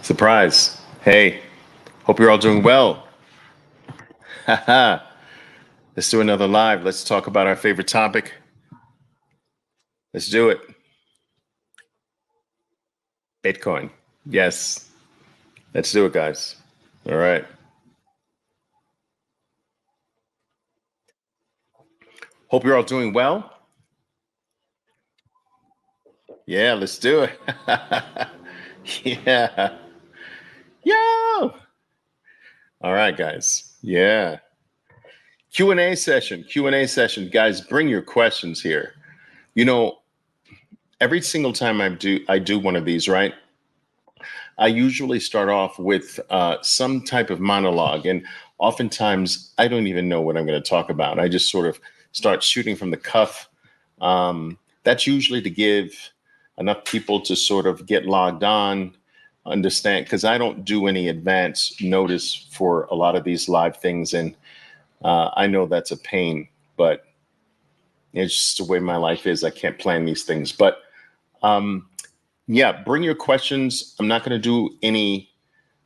Surprise. Hey, hope you're all doing well. Haha. Let's do another live. Let's talk about our favorite topic. Let's do it. Bitcoin. Yes. Let's do it, guys. All right. Hope you're all doing well. Yeah, let's do it. Yeah. Yo. All right, guys. Yeah. Q&A session. Q&A session. Guys, bring your questions here. You know, every single time I do one of these, right? I usually start off with some type of monologue, and oftentimes I don't even know what I'm going to talk about. I just sort of start shooting from the cuff. That's usually to give enough people to sort of get logged on, understand, because I don't do any advance notice for a lot of these live things, and I know that's a pain, but it's just the way my life is. I can't plan these things, but yeah, bring your questions. I'm not going to do any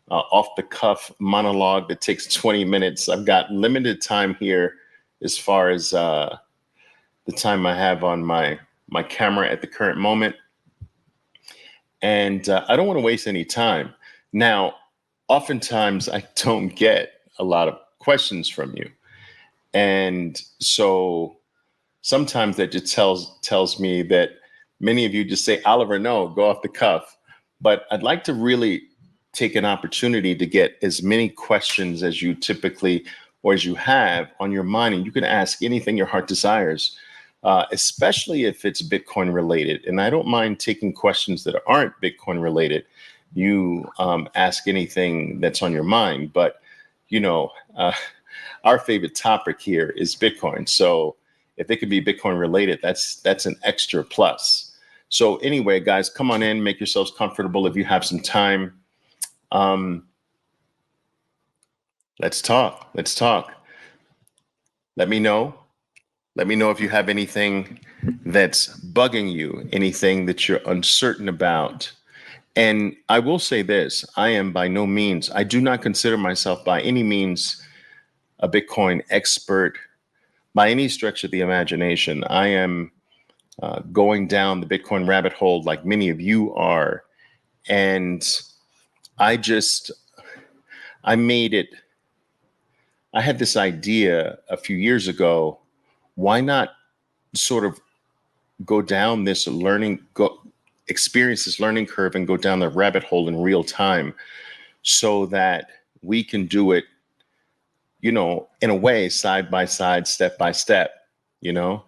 off the cuff monologue that takes 20 minutes. I've got limited time here as far as the time I have on my camera at the current moment. And I don't want to waste any time. Now, oftentimes I don't get a lot of questions from you. And so sometimes that just tells me that many of you just say, Oliver, no, go off the cuff. But I'd like to really take an opportunity to get as many questions as you typically or as you have on your mind. And you can ask anything your heart desires, especially if it's Bitcoin related. And I don't mind taking questions that aren't Bitcoin related. You ask anything that's on your mind. But, you know, our favorite topic here is Bitcoin. So if it could be Bitcoin related, that's an extra plus. So anyway, guys, come on in, make yourselves comfortable if you have some time. Let's talk. Let's talk. Let me know. Let me know if you have anything that's bugging you, anything that you're uncertain about. And I will say this, I am by no means, I do not consider myself by any means a Bitcoin expert by any stretch of the imagination. I am going down the Bitcoin rabbit hole like many of you are. And I made it, I had this idea a few years ago. Why not sort of go down this experience this learning curve and go down the rabbit hole in real time so that we can do it, you know, in a way, side by side, step by step, you know,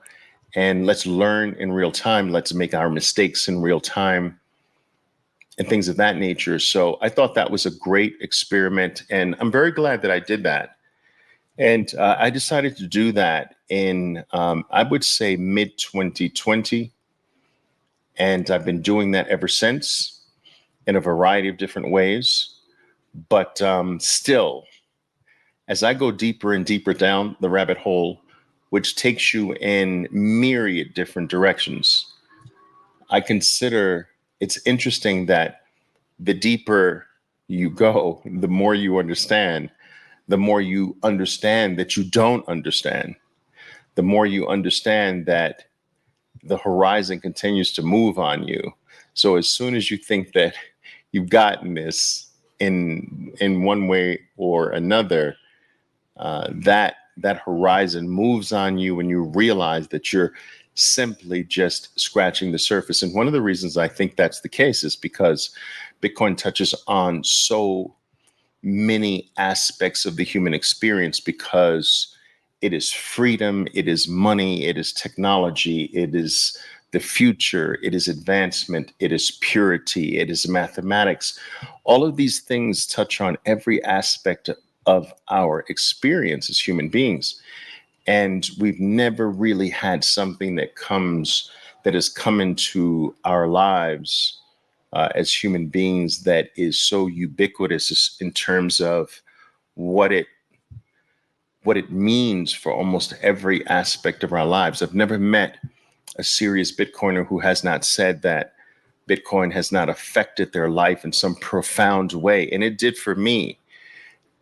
and let's learn in real time. Let's make our mistakes in real time and things of that nature. So I thought that was a great experiment, and I'm very glad that I did that. And I decided to do that in, I would say, mid 2020. And I've been doing that ever since in a variety of different ways. But still, as I go deeper and deeper down the rabbit hole, which takes you in myriad different directions, I consider it's interesting that the deeper you go, the more you understand that you don't understand, the more you understand that the horizon continues to move on you. So as soon as you think that you've gotten this in one way or another, that horizon moves on you, and you realize that you're simply just scratching the surface. And one of the reasons I think that's the case is because Bitcoin touches on so many aspects of the human experience, because it is freedom, it is money, it is technology, it is the future, it is advancement, it is purity, it is mathematics. All of these things touch on every aspect of our experience as human beings. And we've never really had something that has come into our lives as human beings that is so ubiquitous in terms of what it means for almost every aspect of our lives. I've never met a serious Bitcoiner who has not said that Bitcoin has not affected their life in some profound way. And it did for me.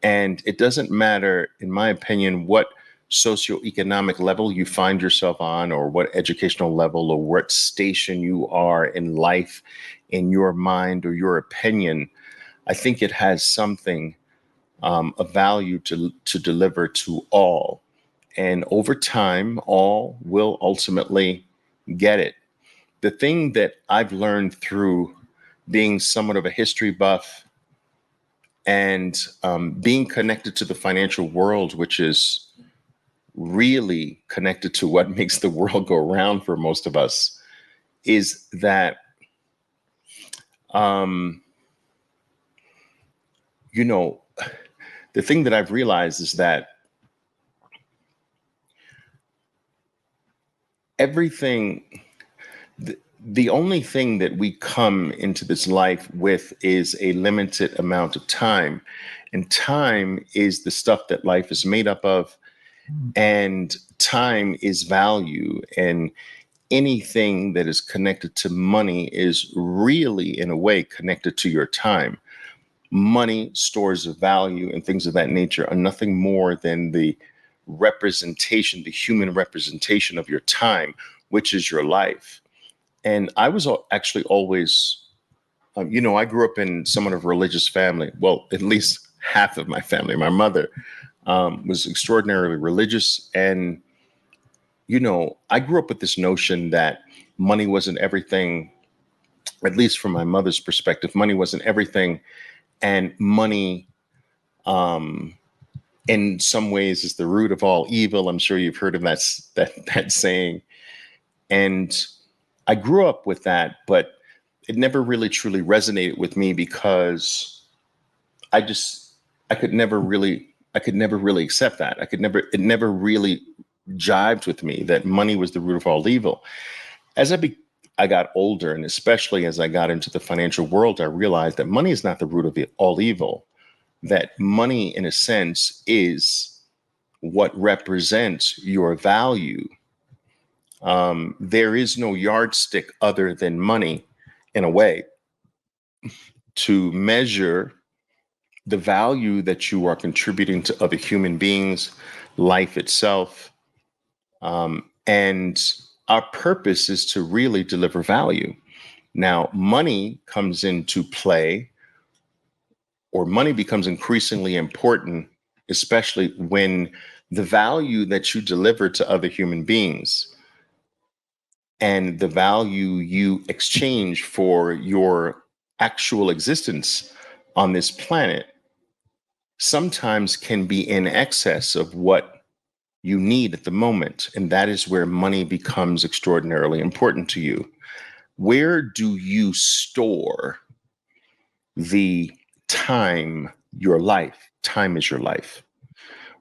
And it doesn't matter, in my opinion, what socioeconomic level you find yourself on, or what educational level, or what station you are in life, in your mind or your opinion. I think it has something of value to deliver to all. And over time, all will ultimately get it. The thing that I've learned through being somewhat of a history buff and being connected to the financial world, which is really connected to what makes the world go round for most of us, is that, you know, the thing that I've realized is that everything, the only thing that we come into this life with is a limited amount of time. And time is the stuff that life is made up of. And time is value. And anything that is connected to money is really, in a way, connected to your time. Money, stores of value, and things of that nature are nothing more than the representation, the human representation of your time, which is your life. And I was actually always, I grew up in somewhat of a religious family. Well, at least half of my family. My mother was extraordinarily religious. And, I grew up with this notion that money wasn't everything, at least from my mother's perspective. Money wasn't everything. And money, in some ways, is the root of all evil. I'm sure you've heard of that saying. And I grew up with that, but it never really truly resonated with me because I could never really accept that. It never really jived with me that money was the root of all evil. As I got older, and especially as I got into the financial world, I realized that money is not the root of all evil, that money, in a sense, is what represents your value. There is no yardstick other than money, in a way, to measure the value that you are contributing to other human beings, life itself. And our purpose is to really deliver value. Now, money comes into play, or money becomes increasingly important, especially when the value that you deliver to other human beings and the value you exchange for your actual existence on this planet sometimes can be in excess of what you need at the moment. And that is where money becomes extraordinarily important to you. Where do you store the time, your life? Time is your life.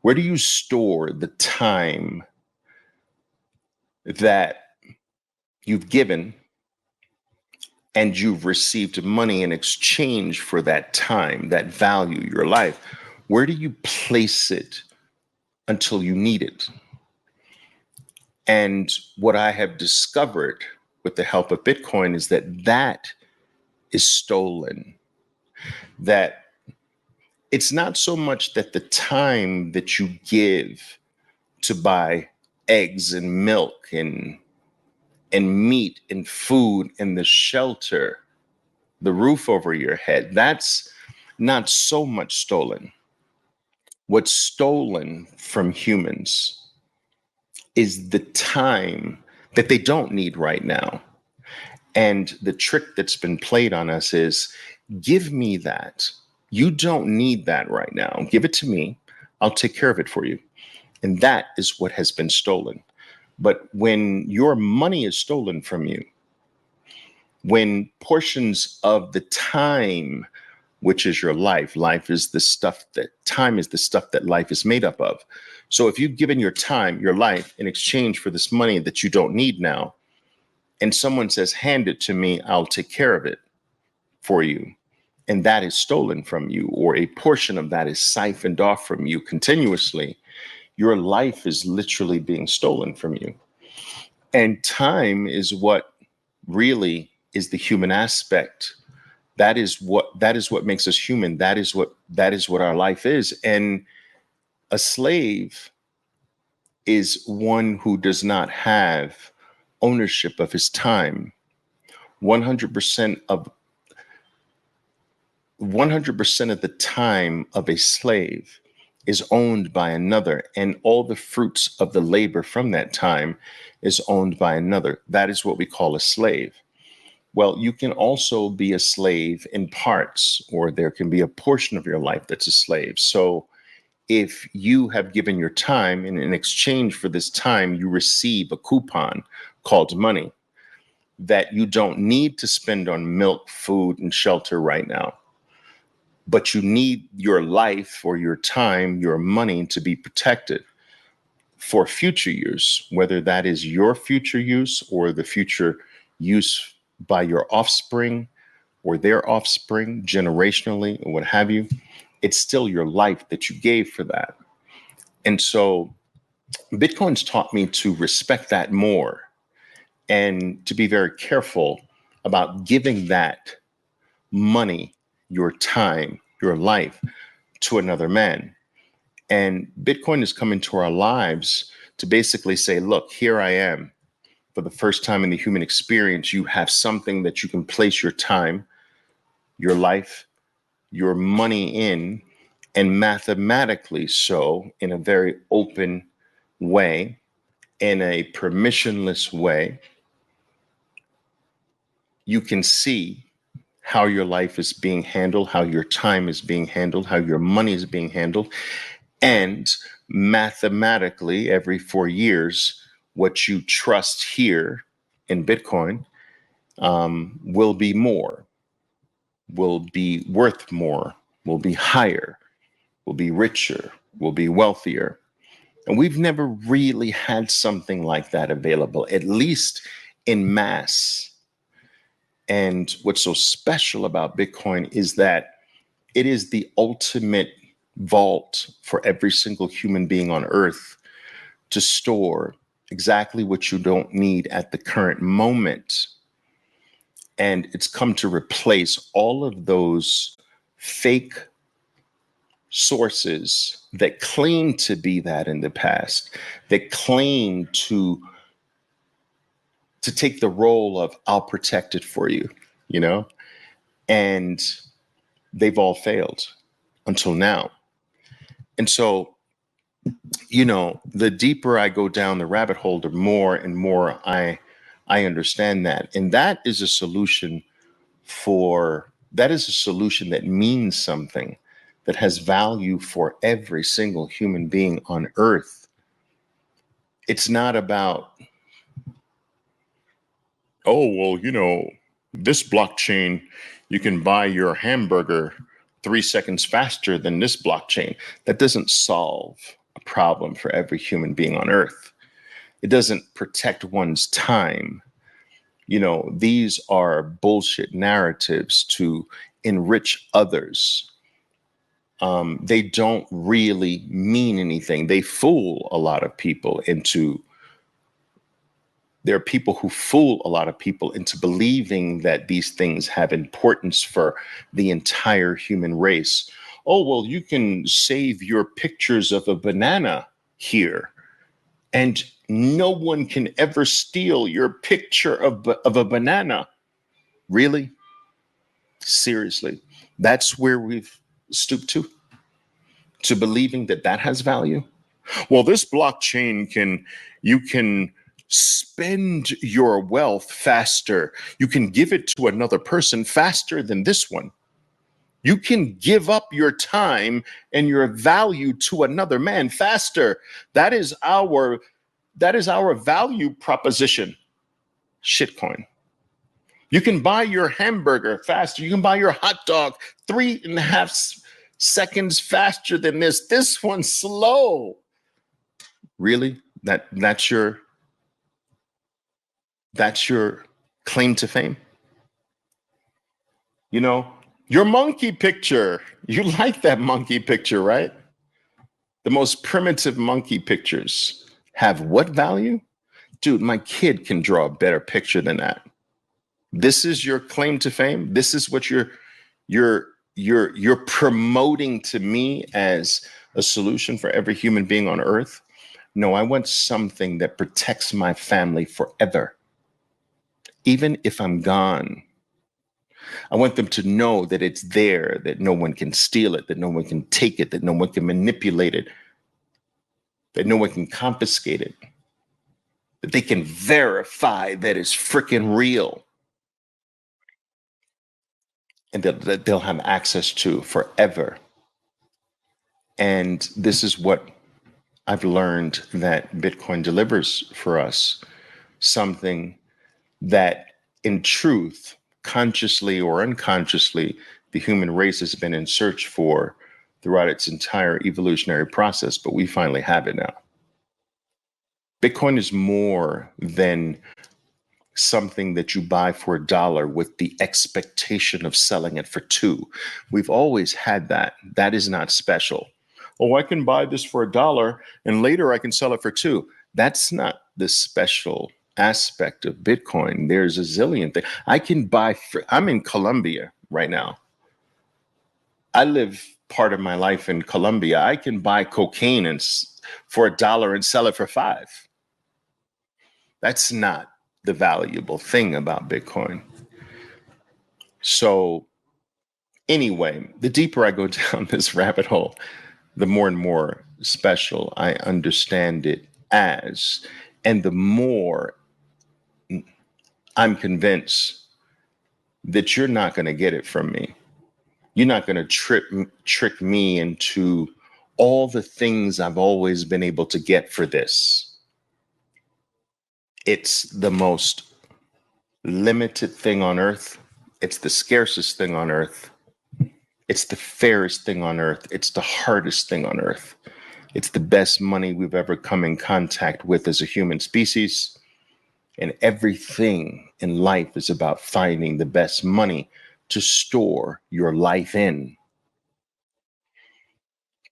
Where do you store the time that you've given and you've received money in exchange for that time, that value, your life? Where do you place it until you need it? And what I have discovered with the help of Bitcoin is that is stolen. That it's not so much that the time that you give to buy eggs and milk and meat and food and the shelter, the roof over your head, that's not so much stolen. What's stolen from humans is the time that they don't need right now. And the trick that's been played on us is, give me that. You don't need that right now. Give it to me. I'll take care of it for you. And that is what has been stolen. But when your money is stolen from you, when portions of the time, which is your life, time is the stuff that life is made up of. So if you've given your time, your life, in exchange for this money that you don't need now, and someone says, hand it to me, I'll take care of it for you, and that is stolen from you, or a portion of that is siphoned off from you continuously, your life is literally being stolen from you. And time is what really is the human aspect. That is what makes us human. That is what our life is. And a slave is one who does not have ownership of his time. 100% of 100% of the time of a slave is owned by another, and all the fruits of the labor from that time is owned by another. That is what we call a slave. Well, you can also be a slave in parts, or there can be a portion of your life that's a slave. So if you have given your time, and in exchange for this time, you receive a coupon called money that you don't need to spend on milk, food, and shelter right now, but you need your life or your time, your money to be protected for future use, whether that is your future use or the future use by your offspring or their offspring generationally or what have you. It's still your life that you gave for that. And so Bitcoin's taught me to respect that more and to be very careful about giving that money, your time, your life to another man. And Bitcoin has come into our lives to basically say, look, here I am. For the first time in the human experience, you have something that you can place your time, your life, your money in, and mathematically so, in a very open way, in a permissionless way, you can see how your life is being handled, how your time is being handled, how your money is being handled. And mathematically, every 4 years, what you trust here in Bitcoin will be more, will be worth more, will be higher, will be richer, will be wealthier. And we've never really had something like that available, at least in mass. And what's so special about Bitcoin is that it is the ultimate vault for every single human being on earth to store exactly what you don't need at the current moment. And it's come to replace all of those fake sources that claim to be that in the past, that claim to take the role of I'll protect it for you, you know? And they've all failed until now. And so, you know, the deeper I go down the rabbit hole, the more and more I understand that. And that is a solution that means something, that has value for every single human being on earth. It's not about, oh, well, you know, this blockchain, you can buy your hamburger 3 seconds faster than this blockchain. That doesn't solve a problem for every human being on earth. It doesn't protect one's time. You know, these are bullshit narratives to enrich others. They don't really mean anything. They fool a lot of people into There are people who fool a lot of people into believing that these things have importance for the entire human race. Oh, well, you can save your pictures of a banana here, and no one can ever steal your picture of a banana. Really? Seriously? That's where we've stooped to believing that that has value? Well, this blockchain you can spend your wealth faster. You can give it to another person faster than this one. You can give up your time and your value to another man faster. That is our value proposition. Shitcoin. You can buy your hamburger faster. You can buy your hot dog 3.5 seconds faster than this. This one's slow. Really? That's your claim to fame? You know, your monkey picture. You like that monkey picture, right? The most primitive monkey pictures have what value? Dude, my kid can draw a better picture than that. This is your claim to fame. This is what you're promoting to me as a solution for every human being on earth. No, I want something that protects my family forever. Even if I'm gone, I want them to know that it's there, that no one can steal it, that no one can take it, that no one can manipulate it, that no one can confiscate it, that they can verify that it's freaking real, and that they'll have access to forever. And this is what I've learned that Bitcoin delivers for us, something that in truth, consciously or unconsciously, the human race has been in search for throughout its entire evolutionary process, but we finally have it now. Bitcoin is more than something that you buy for $1 with the expectation of selling it for $2. We've always had that. That is not special. Oh, I can buy this for $1 and later I can sell it for $2. That's not the special aspect of Bitcoin. There's a zillion things. I can buy, I'm in Colombia right now. I live part of my life in Colombia. I can buy cocaine for $1 and sell it for $5. That's not the valuable thing about Bitcoin. So anyway, the deeper I go down this rabbit hole, the more and more special I understand it as, and the more I'm convinced that you're not going to get it from me. You're not going to trick me into all the things I've always been able to get for this. It's the most limited thing on earth. It's the scarcest thing on earth. It's the fairest thing on earth. It's the hardest thing on earth. It's the best money we've ever come in contact with as a human species. And everything in life is about finding the best money to store your life in.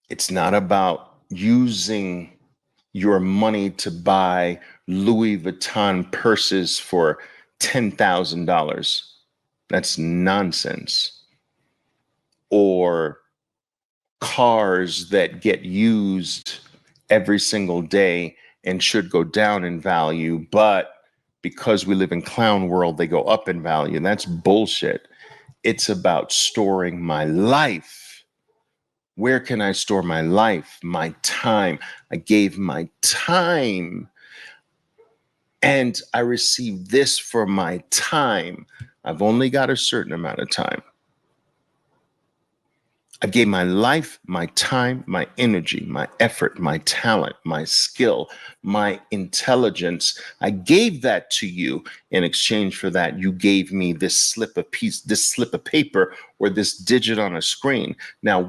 It's not about using your money to buy Louis Vuitton purses for $10,000. That's nonsense. Or cars that get used every single day and should go down in value, but because we live in clown world, they go up in value. And that's bullshit. It's about storing my life. Where can I store my life, my time? I gave my time and I received this for my time. I've only got a certain amount of time. I gave my life, my time, my energy, my effort, my talent, my skill, my intelligence. I gave that to you. In exchange for that, you gave me this slip of paper, or this digit on a screen. Now,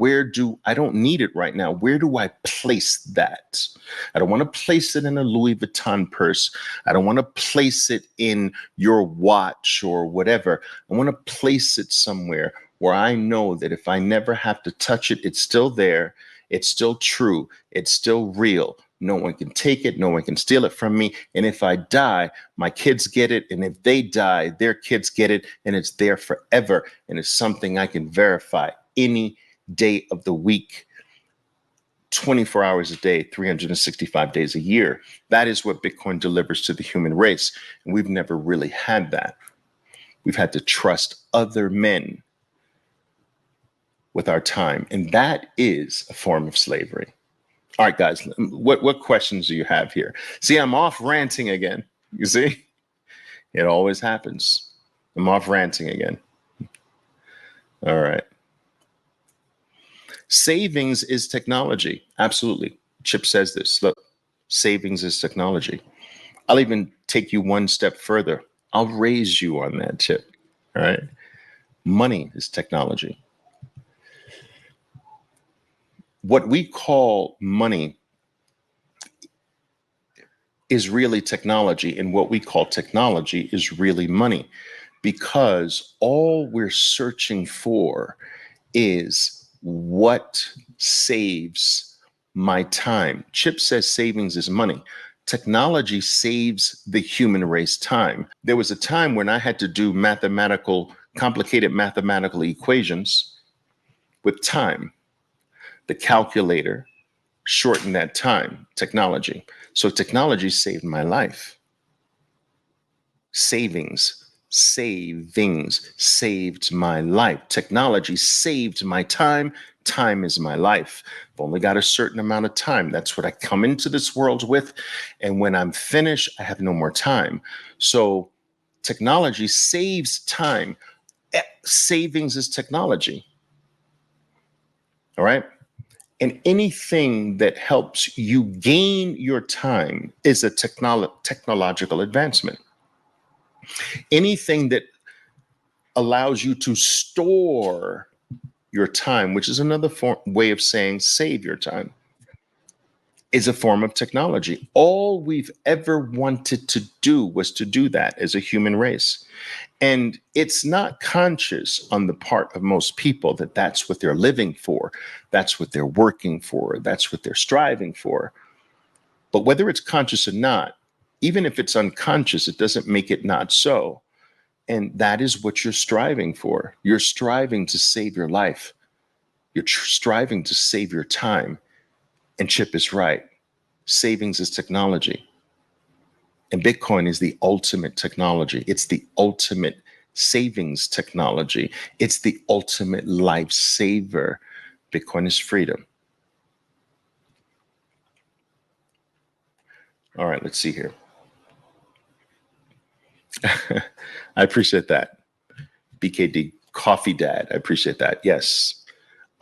I don't need it right now. Where do I place that? I don't want to place it in a Louis Vuitton purse. I don't want to place it in your watch or whatever. I want to place it somewhere where I know that if I never have to touch it, it's still there. It's still true. It's still real. No one can take it. No one can steal it from me. And if I die, my kids get it. And if they die, their kids get it. And it's there forever. And it's something I can verify any day of the week, 24 hours a day, 365 days a year. That is what Bitcoin delivers to the human race. And we've never really had that. We've had to trust other men with our time. And that is a form of slavery. All right, guys, what questions do you have here? See, I'm off ranting again. You see, it always happens. I'm off ranting again. All right. Savings is technology. Absolutely. Chip says this. Look, savings is technology. I'll even take you one step further. I'll raise you on that, Chip. All right. Money is technology. What we call money is really technology, and what we call technology is really money, because all we're searching for is what saves my time. Chip says savings is money. technology saves the human race time. There was a time when I had to do complicated mathematical equations with time. The calculator shortened that time, technology. So technology saved my life. Savings saved my life. Technology saved my time. Time is my life. I've only got a certain amount of time. That's what I come into this world with. And when I'm finished, I have no more time. So technology saves time. Savings is technology. All right. And anything that helps you gain your time is a technological advancement. Anything that allows you to store your time, which is another way of saying save your time, is a form of technology. All we've ever wanted to do was to do that as a human race. And it's not conscious on the part of most people that that's what they're living for. That's what they're working for. That's what they're striving for. But whether it's conscious or not, even if it's unconscious, it doesn't make it not so. And that is what you're striving for. You're striving to save your life. You're striving to save your time. And Chip is right. Savings is technology. And Bitcoin is the ultimate technology. It's the ultimate savings technology. It's the ultimate lifesaver. Bitcoin is freedom. All right, let's see here. I appreciate that. BKD Coffee Dad. I appreciate that. Yes.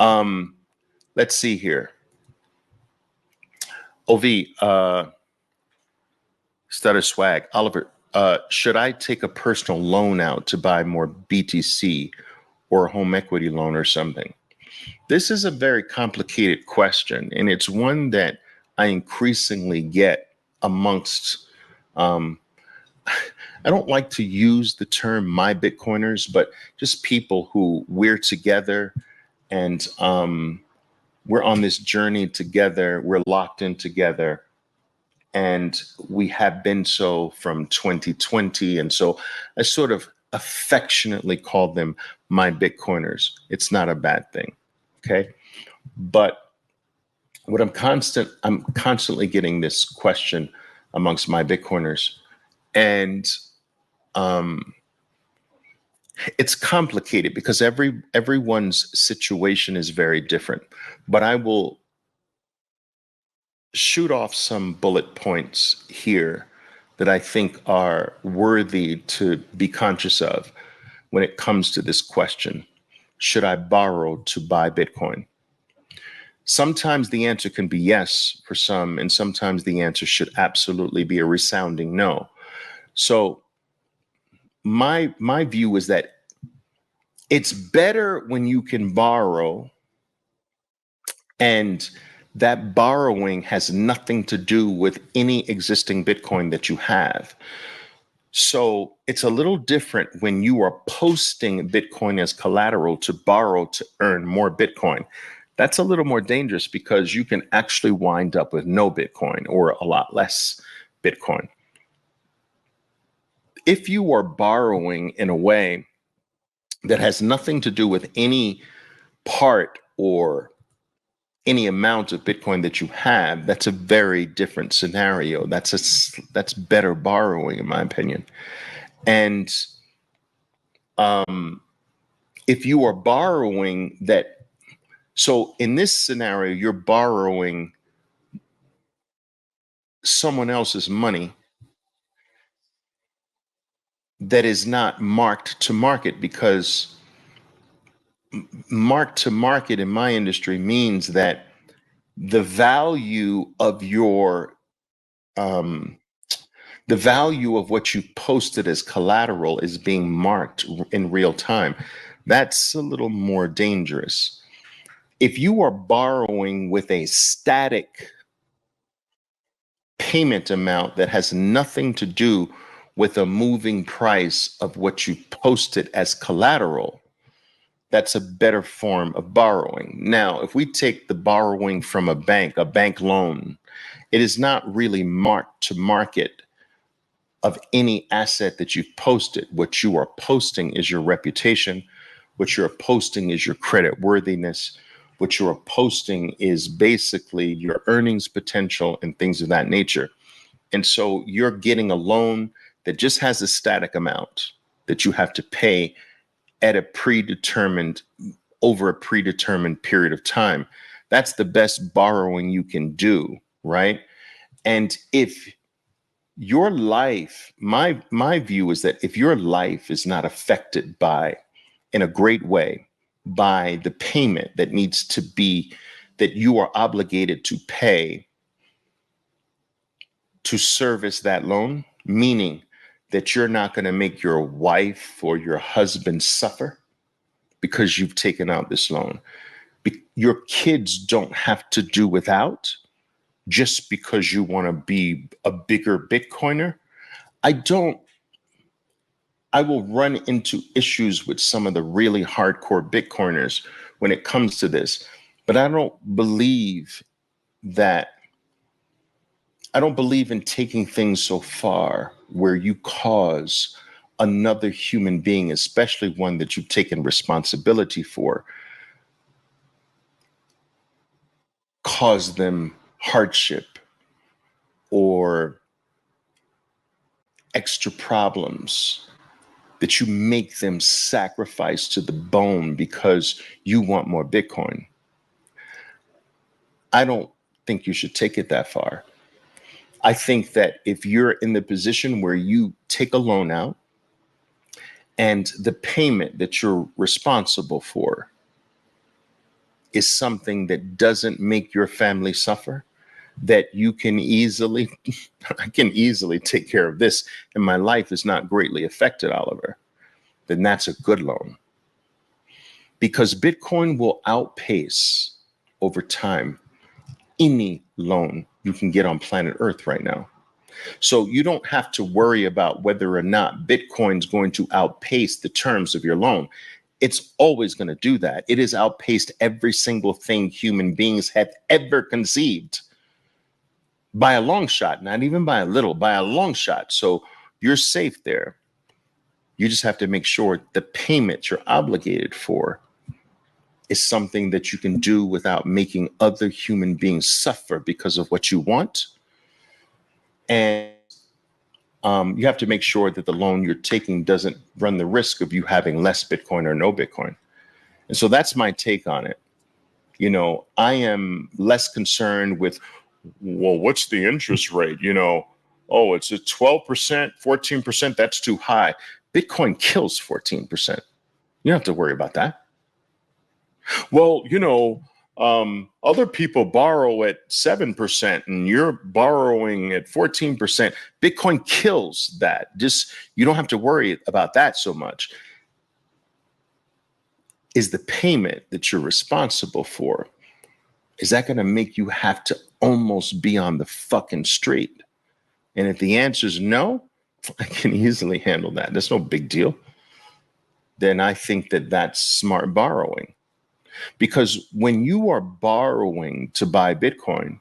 Let's see here. OV, Stutter Swag. Oliver, should I take a personal loan out to buy more BTC or a home equity loan or something? This is a very complicated question, and it's one that I increasingly get amongst, I don't like to use the term my Bitcoiners, but just people who we're together and we're on this journey together. We're locked in together. And we have been so from 2020. And so I sort of affectionately call them my Bitcoiners. It's not a bad thing. Okay. But what I'm constantly getting this question amongst my Bitcoiners. And it's complicated because everyone's situation is very different. But I will shoot off some bullet points here that I think are worthy to be conscious of when it comes to this question. Should I borrow to buy Bitcoin? Sometimes the answer can be yes for some, and sometimes the answer should absolutely be a resounding no. So my view is that it's better when you can borrow and that borrowing has nothing to do with any existing Bitcoin that you have. So it's a little different when you are posting Bitcoin as collateral to borrow to earn more Bitcoin. That's a little more dangerous because you can actually wind up with no Bitcoin or a lot less Bitcoin. If you are borrowing in a way that has nothing to do with any part or any amount of Bitcoin that you have, that's a very different scenario. That's better borrowing, in my opinion. And if you are borrowing that, so in this scenario, you're borrowing someone else's money that is not marked to market, because marked to market in my industry means that the value of your the value of what you posted as collateral is being marked in real time. That's a little more dangerous. If you are borrowing with a static payment amount that has nothing to do with a moving price of what you posted as collateral, that's a better form of borrowing. Now, if we take the borrowing from a bank loan, it is not really marked to market of any asset that you've posted. What you are posting is your reputation. What you're posting is your credit worthiness. What you're posting is basically your earnings potential and things of that nature. And so you're getting a loan that just has a static amount that you have to pay at a predetermined, over a predetermined period of time. That's the best borrowing you can do, right? And if your life, my view is that if your life is not affected by, in a great way, by the payment that needs to be, that you are obligated to pay to service that loan, meaning that you're not going to make your wife or your husband suffer because you've taken out this loan. Your kids don't have to do without just because you want to be a bigger Bitcoiner. I will run into issues with some of the really hardcore Bitcoiners when it comes to this, but I don't believe in taking things so far where you cause another human being, especially one that you've taken responsibility for, cause them hardship or extra problems, that you make them sacrifice to the bone because you want more Bitcoin. I don't think you should take it that far. I think that if you're in the position where you take a loan out and the payment that you're responsible for is something that doesn't make your family suffer, that you can easily, I can easily take care of this and my life is not greatly affected, Oliver, then that's a good loan. Because Bitcoin will outpace over time any loan you can get on planet Earth right now. So you don't have to worry about whether or not Bitcoin's going to outpace the terms of your loan. It's always going to do that. It has outpaced every single thing human beings have ever conceived by a long shot, not even by a little, by a long shot. So you're safe there. You just have to make sure the payment you're obligated for is something that you can do without making other human beings suffer because of what you want. And you have to make sure that the loan you're taking doesn't run the risk of you having less Bitcoin or no Bitcoin. And so that's my take on it. You know, I am less concerned with, well, what's the interest rate? You know, oh, it's a 12%, 14%. That's too high. Bitcoin kills 14%. You don't have to worry about that. Well, you know, other people borrow at 7% and you're borrowing at 14%. Bitcoin kills that. Just, you don't have to worry about that so much. Is the payment that you're responsible for, is that going to make you have to almost be on the fucking street? And if the answer is no, I can easily handle that. That's no big deal. Then I think that that's smart borrowing. Because when you are borrowing to buy Bitcoin,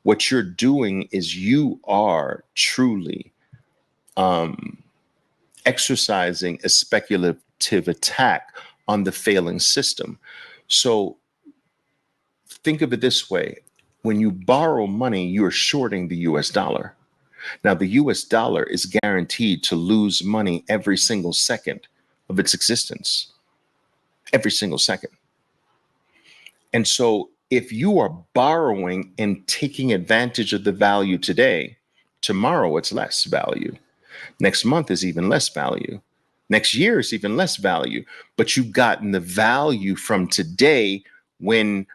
what you're doing is you are truly exercising a speculative attack on the failing system. So think of it this way. When you borrow money, you're shorting the US dollar. Now, the US dollar is guaranteed to lose money every single second of its existence. Every single second. And so if you are borrowing and taking advantage of the value today, tomorrow it's less value. Next month is even less value. Next year is even less value. But you've gotten the value from today when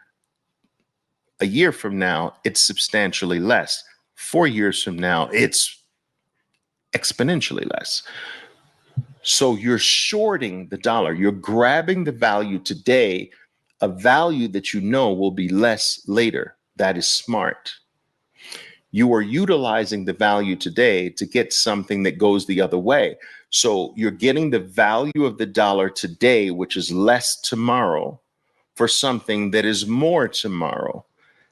a year from now, it's substantially less. 4 years from now, it's exponentially less. So you're shorting the dollar. You're grabbing the value today, a value that you know will be less later. That is smart. You are utilizing the value today to get something that goes the other way. So you're getting the value of the dollar today, which is less tomorrow, for something that is more tomorrow.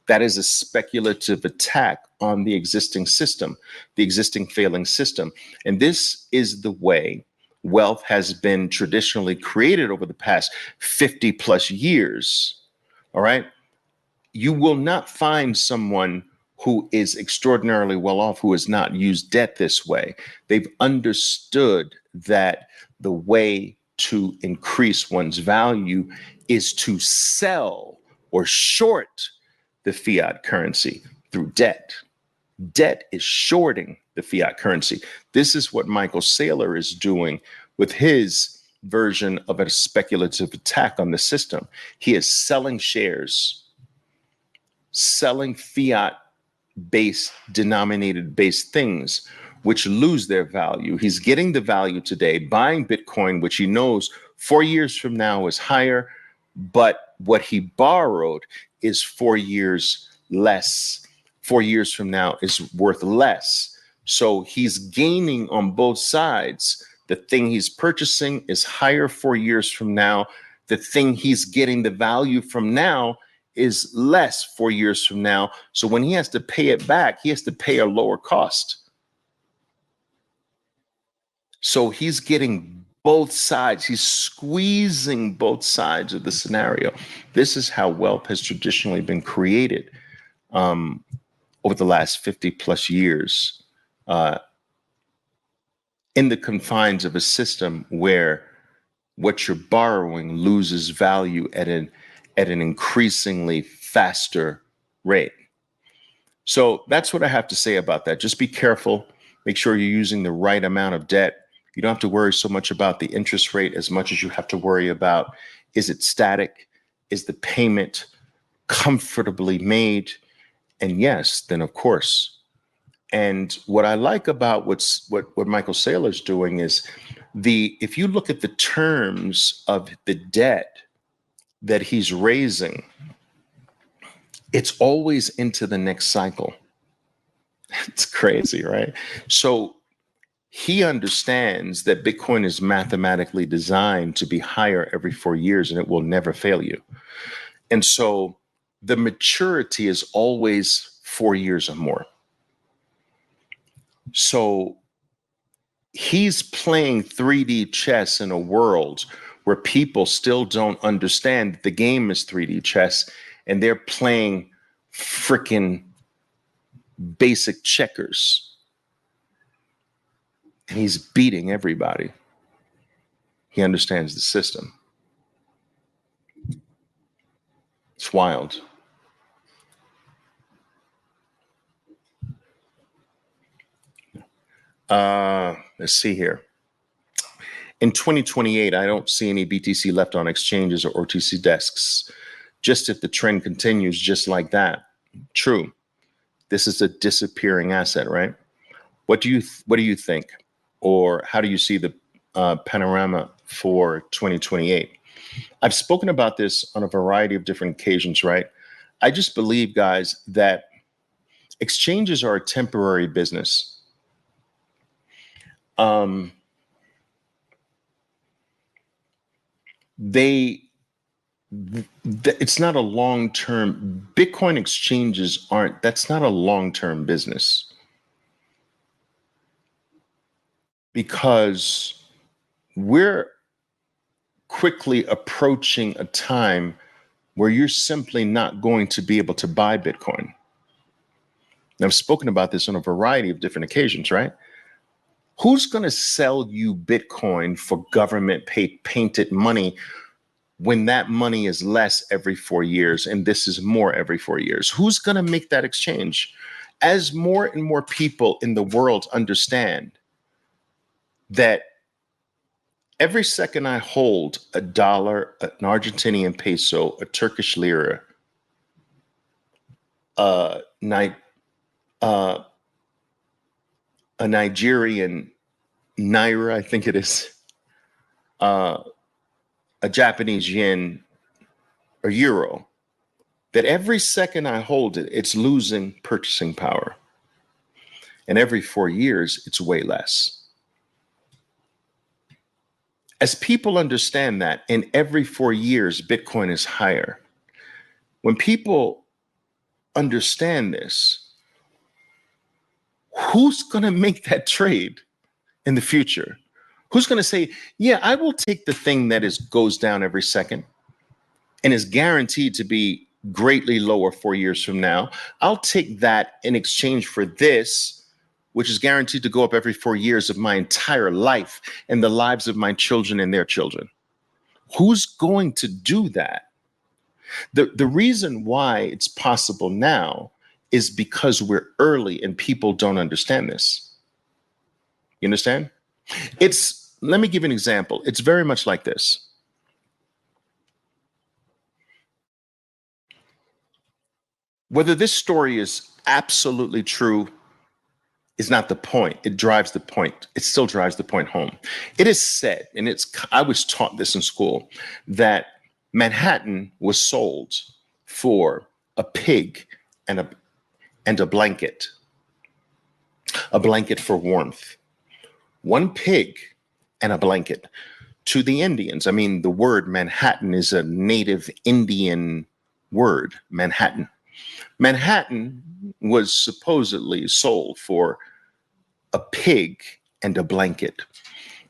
That is a speculative attack on the existing system, the existing failing system. And this is the way wealth has been traditionally created over the past 50 plus years. All right. You will not find someone who is extraordinarily well off who has not used debt this way. They've understood that the way to increase one's value is to sell or short the fiat currency through debt. Debt is shorting the fiat currency. This is what Michael Saylor is doing with his version of a speculative attack on the system. He is selling shares, selling fiat based, denominated based things, which lose their value. He's getting the value today, buying Bitcoin, which he knows 4 years from now is higher, but what he borrowed is 4 years less. 4 years from now is worth less. So he's gaining on both sides. The thing he's purchasing is higher 4 years from now. The thing he's getting the value from now is less 4 years from now. So when he has to pay it back, he has to pay a lower cost. So he's getting both sides. He's squeezing both sides of the scenario. This is how wealth has traditionally been created over the last 50 plus years in the confines of a system where what you're borrowing loses value at an increasingly faster rate. So that's what I have to say about that. Just be careful. Make sure you're using the right amount of debt. You don't have to worry so much about the interest rate as much as you have to worry about, is it static? Is the payment comfortably made? And yes, then of course. And what I like about what Michael Saylor's doing is if you look at the terms of the debt that he's raising, it's always into the next cycle. It's crazy, right? So he understands that Bitcoin is mathematically designed to be higher every 4 years and it will never fail you. And so the maturity is always 4 years or more. So he's playing 3D chess in a world where people still don't understand that the game is 3D chess and they're playing freaking basic checkers. And he's beating everybody. He understands the system. It's wild. Let's see here. In 2028, I don't see any BTC left on exchanges or OTC desks. Just if the trend continues just like that. True. This is a disappearing asset, right? What do you think? Or how do you see the panorama for 2028? I've spoken about this on a variety of different occasions, right? I just believe, guys, that exchanges are a temporary business. It's not a long-term. Bitcoin exchanges aren't. That's not a long-term business, because we're quickly approaching a time where you're simply not going to be able to buy Bitcoin. And I've spoken about this on a variety of different occasions, right? Who's going to sell you Bitcoin for government painted money when that money is less every 4 years and this is more every 4 years? Who's going to make that exchange? As more and more people in the world understand that every second I hold a dollar, an Argentinian peso, a Turkish lira, a Nigerian naira, I think it is, a Japanese yen, or euro, that every second I hold it, it's losing purchasing power. And every 4 years, it's way less. As people understand that, in every 4 years, Bitcoin is higher. When people understand this, who's going to make that trade in the future? Who's going to say, yeah, I will take the thing that goes down every second and is guaranteed to be greatly lower 4 years from now. I'll take that in exchange for this, which is guaranteed to go up every 4 years of my entire life and the lives of my children and their children. Who's going to do that? The reason why it's possible now is because we're early and people don't understand this. You understand? Let me give you an example. It's very much like this. Whether this story is absolutely true is not the point. It drives the point. It still drives the point home. It is said, and I was taught this in school, that Manhattan was sold for a pig and a blanket for warmth. One pig and a blanket to the Indians. I mean, the word Manhattan is a native Indian word, Manhattan. Manhattan was supposedly sold for a pig and a blanket.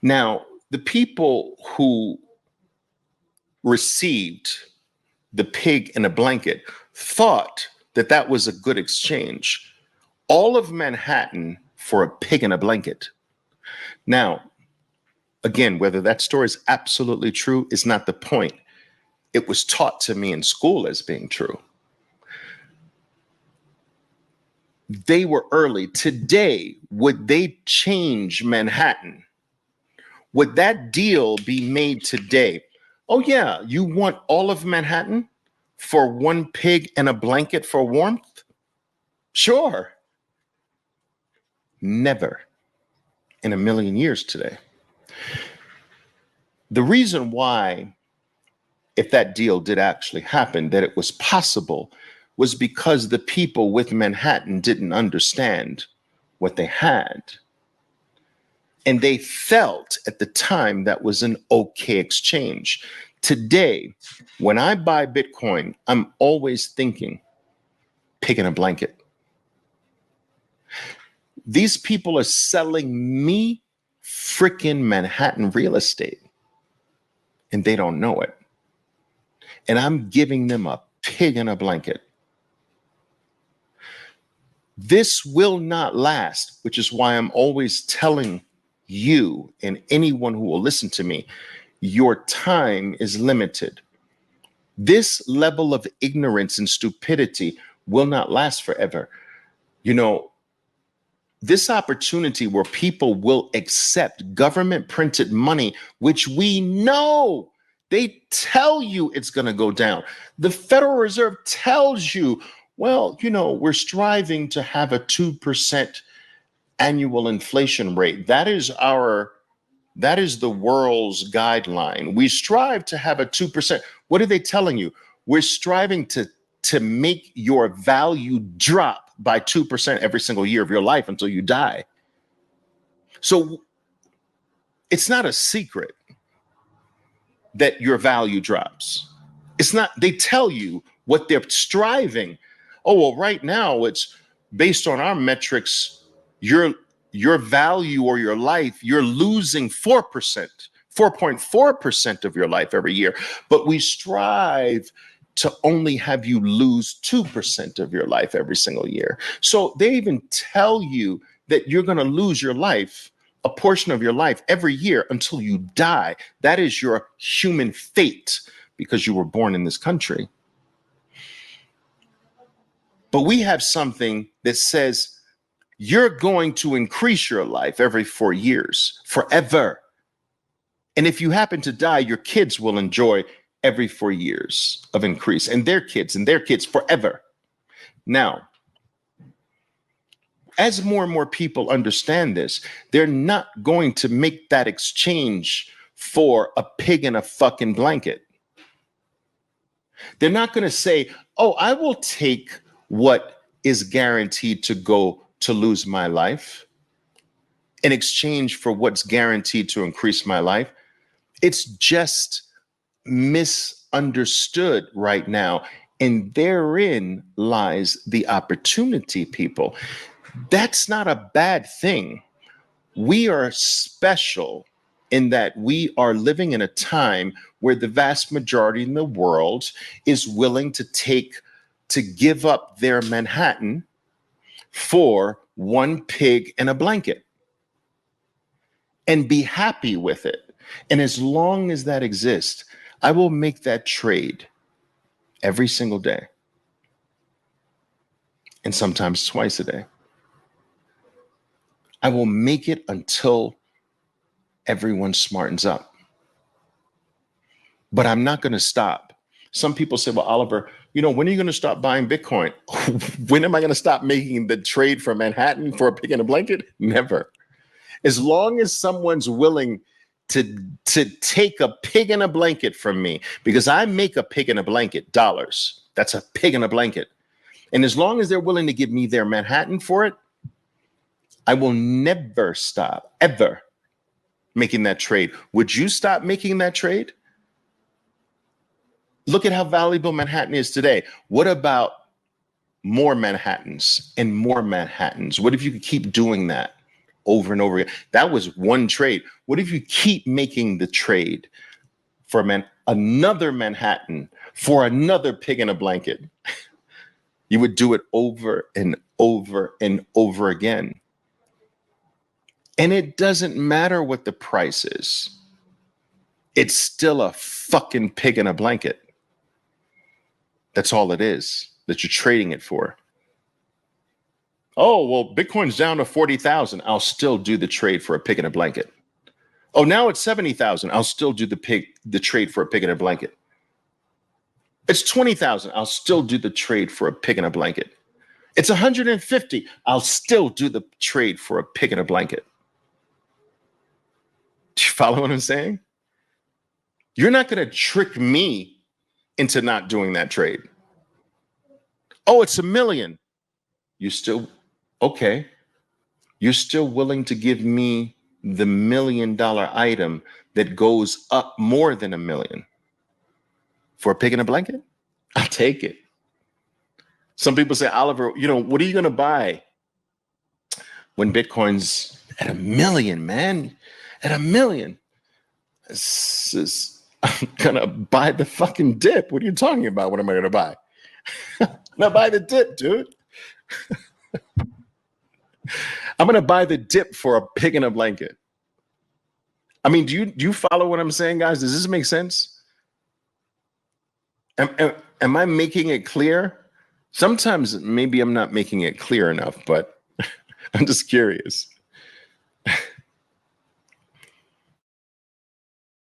Now, the people who received the pig and a blanket thought that that was a good exchange. All of Manhattan for a pig and a blanket. Now, again, whether that story is absolutely true is not the point. It was taught to me in school as being true. They were early. Today, would they change Manhattan? Would that deal be made today? Oh, yeah, you want all of Manhattan for one pig and a blanket for warmth? Sure. Never in a million years today. The reason why, if that deal did actually happen, that it was possible was because the people with Manhattan didn't understand what they had. And they felt at the time that was an okay exchange. Today, when I buy Bitcoin, I'm always thinking, pig in a blanket. These people are selling me freaking Manhattan real estate, and they don't know it. And I'm giving them a pig in a blanket. This will not last, which is why I'm always telling you and anyone who will listen to me, your time is limited. This level of ignorance and stupidity will not last forever. You know, this opportunity where people will accept government printed money, which we know they tell you it's going to go down. The Federal Reserve tells you, well, you know, we're striving to have a 2% annual inflation rate. That is the world's guideline. We strive to have a 2%. What are they telling you? We're striving to make your value drop by 2% every single year of your life until you die. So it's not a secret that your value drops. It's not, they tell you what they're striving. Oh, well, right now it's based on our metrics, your value or your life, you're losing 4%, 4.4% of your life every year. But we strive to only have you lose 2% of your life every single year. So they even tell you that you're going to lose your life, a portion of your life every year until you die. That is your human fate because you were born in this country. But we have something that says you're going to increase your life every 4 years forever. And if you happen to die, your kids will enjoy every 4 years of increase, and their kids forever. Now, as more and more people understand this, they're not going to make that exchange for a pig in a fucking blanket. They're not going to say, oh, I will take what is guaranteed to go to lose my life in exchange for what's guaranteed to increase my life. It's just misunderstood right now. And therein lies the opportunity, people. That's not a bad thing. We are special in that we are living in a time where the vast majority in the world is willing to give up their Manhattan for one pig and a blanket and be happy with it. And as long as that exists, I will make that trade every single day, and sometimes twice a day. I will make it until everyone smartens up. But I'm not going to stop. Some people say, well, Oliver, when are you going to stop buying Bitcoin? When am I going to stop making the trade for Manhattan for a pig and a blanket? Never. As long as someone's willing to take a pig and a blanket from me, because I make a pig and a blanket, dollars. That's a pig and a blanket. And as long as they're willing to give me their Manhattan for it, I will never stop, ever making that trade. Would you stop making that trade? Look at how valuable Manhattan is today. What about more Manhattans and more Manhattans? What if you could keep doing that over and over again? That was one trade. What if you keep making the trade for another Manhattan for another pig in a blanket? You would do it over and over and over again. And it doesn't matter what the price is. It's still a fucking pig in a blanket. That's all it is that you're trading it for. Oh, well, Bitcoin's down to 40,000. I'll still do the trade for a pig in a blanket. Oh, now it's 70,000. I'll still do the trade for a pig in a blanket. It's 20,000. I'll still do the trade for a pig in a blanket. It's 150. I'll still do the trade for a pig in a blanket. Do you follow what I'm saying? You're not going to trick me into not doing that trade. Oh, it's $1 million. Okay. You're still willing to give me the $1 million item that goes up more than $1 million for a pig in a blanket? I'll take it. Some people say, Oliver, what are you going to buy when Bitcoin's at $1 million, man? At $1 million. I'm going to buy the fucking dip. What are you talking about? What am I going to buy? Now buy the dip, dude. I'm going to buy the dip for a pig in a blanket. I mean, do you follow what I'm saying, guys? Does this make sense? Am I making it clear? Sometimes maybe I'm not making it clear enough, but I'm just curious.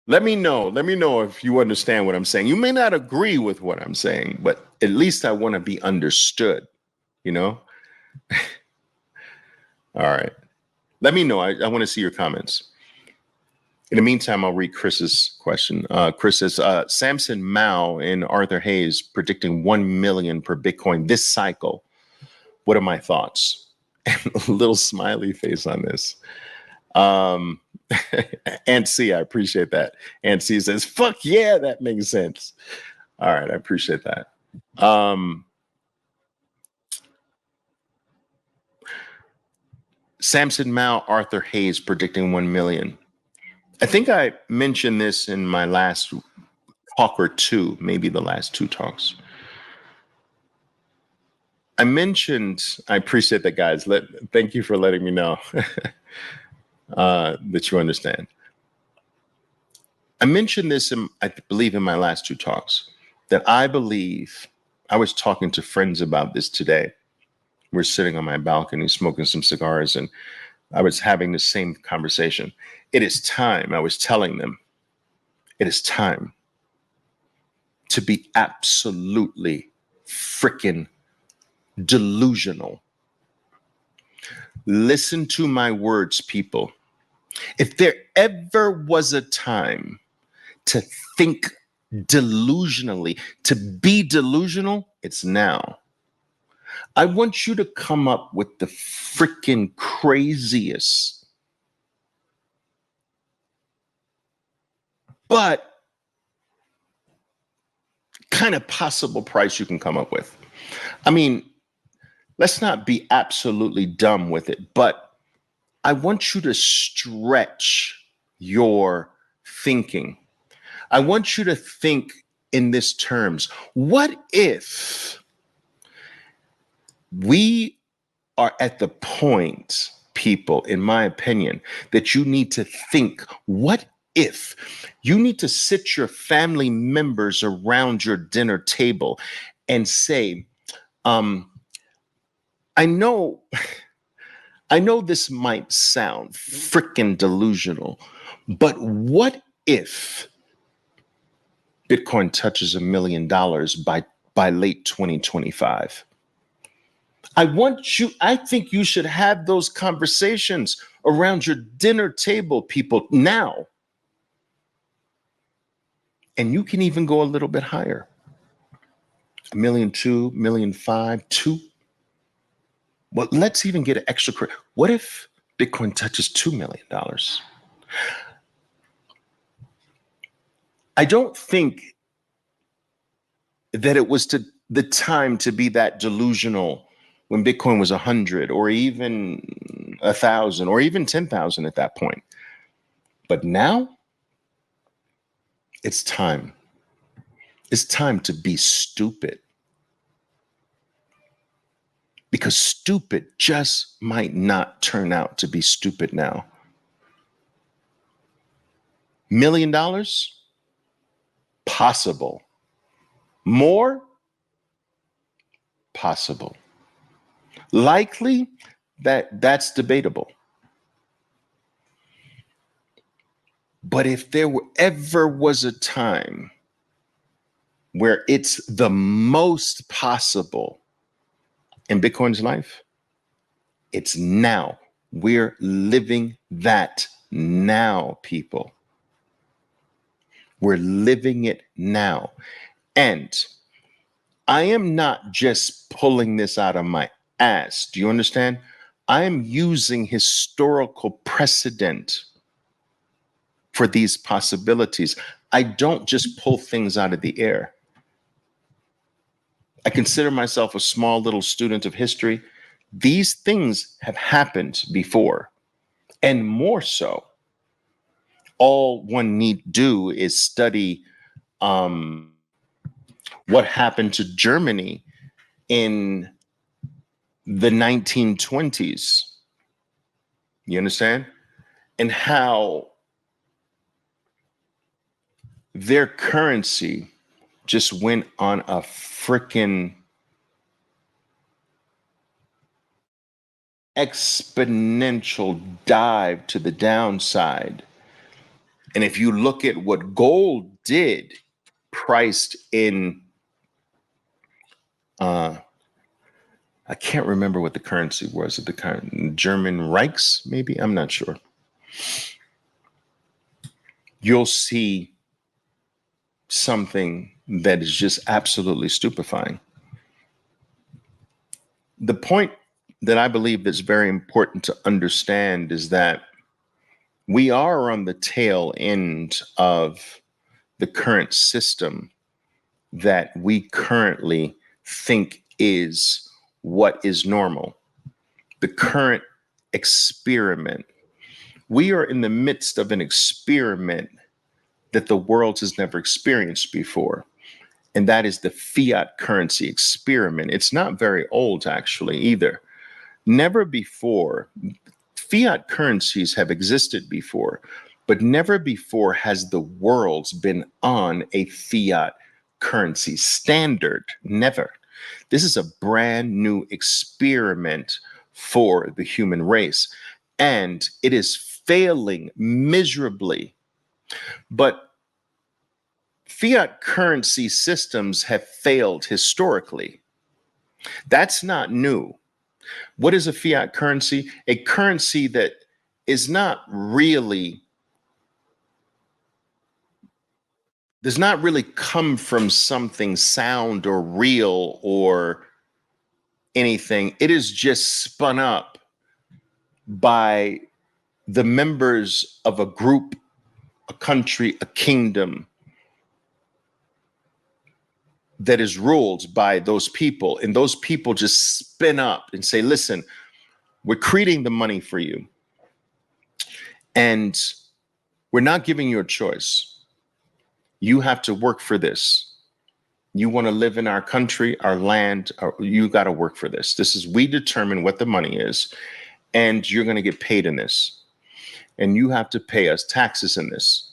Let me know if you understand what I'm saying. You may not agree with what I'm saying, but at least I want to be understood, All right. Let me know. I want to see your comments. In the meantime, I'll read Chris's question. Chris says, Samson Mao and Arthur Hayes predicting 1 million per Bitcoin this cycle. What are my thoughts? And a little smiley face on this. Aunt C, I appreciate that. Aunt C says, fuck yeah, that makes sense. All right, I appreciate that. Samson Mao, Arthur Hayes predicting 1 million. I think I mentioned this in my last talk or two, maybe the last two talks. I appreciate that, guys. Thank you for letting me know that you understand. I mentioned this, I believe, in my last two talks, that I believe, I was talking to friends about this today. We're sitting on my balcony smoking some cigars, and I was having the same conversation. It is time, I was telling them, it is time to be absolutely freaking delusional. Listen to my words, people. If there ever was a time to think delusionally, to be delusional, it's now. I want you to come up with the freaking craziest, but kind of possible price you can come up with. I mean, let's not be absolutely dumb with it, but I want you to stretch your thinking. I want you to think in this terms. What if we are at the point, people, in my opinion, that you need to think, what if you need to sit your family members around your dinner table and say, I know, I know this might sound freaking delusional, but what if Bitcoin touches $1 million by late 2025? I think you should have those conversations around your dinner table, people, now. And you can even go a little bit higher. 1,200,000, 1,500,000, 2. Well, let's even get an extra credit. What if Bitcoin touches $2 million? I don't think that it was the time to be that delusional when Bitcoin was 100 or even 1,000 or even 10,000 at that point. But now it's time. It's time to be stupid. Because stupid just might not turn out to be stupid now. $1 million? Possible. More? Possible. Likely? That's debatable. But if there ever was a time where it's the most possible in Bitcoin's life, it's now. We're living that now, people. We're living it now. And I am not just pulling this out of my ass. Do you understand? I am using historical precedent for these possibilities. I don't just pull things out of the air. I consider myself a small little student of history. These things have happened before, and more so. All one need do is study what happened to Germany in the 1920s. You understand? And how their currency just went on a freaking exponential dive to the downside. And if you look at what gold did, priced in, I can't remember what the currency was at the current German Reichs, maybe, I'm not sure. You'll see something that is just absolutely stupefying. The point that I believe that's very important to understand is that we are on the tail end of the current system that we currently think is what is normal. The current experiment. We are in the midst of an experiment that the world has never experienced before. And that is the fiat currency experiment. It's not very old, actually, either. Never before, fiat currencies have existed before, but never before has the world been on a fiat currency standard. Never. This is a brand new experiment for the human race, and it is failing miserably. But fiat currency systems have failed historically. That's not new. What is a fiat currency? A currency that is not really, does not really come from something sound or real or anything. It is just spun up by the members of a group, a country, a kingdom that is ruled by those people. And those people just spin up and say, listen, we're creating the money for you. And we're not giving you a choice. You have to work for this. You want to live in our country, our land, you got to work for this. We determine what the money is, and you're going to get paid in this. And you have to pay us taxes in this.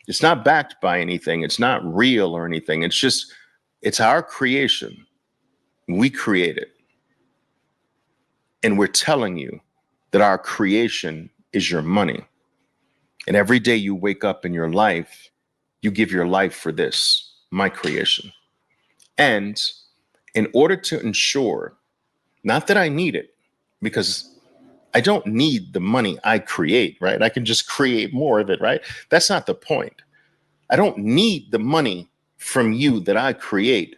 It's not backed by anything. It's not real or anything. It's our creation. We create it. And we're telling you that our creation is your money. And every day you wake up in your life, you give your life for this, my creation. And in order to ensure, not that I need it, because I don't need the money I create, right? I can just create more of it, right? That's not the point. I don't need the money from you that I create.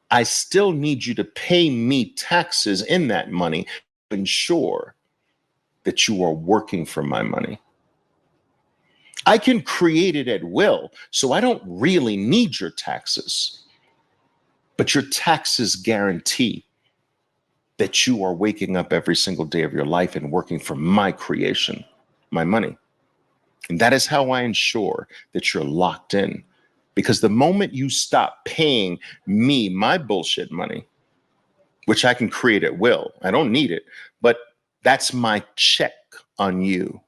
I still need you to pay me taxes in that money to ensure that you are working for my money. I can create it at will, so I don't really need your taxes. But your taxes guarantee that you are waking up every single day of your life and working for my creation, my money. And that is how I ensure that you're locked in. Because the moment you stop paying me my bullshit money, which I can create at will, I don't need it, but that's my check on you.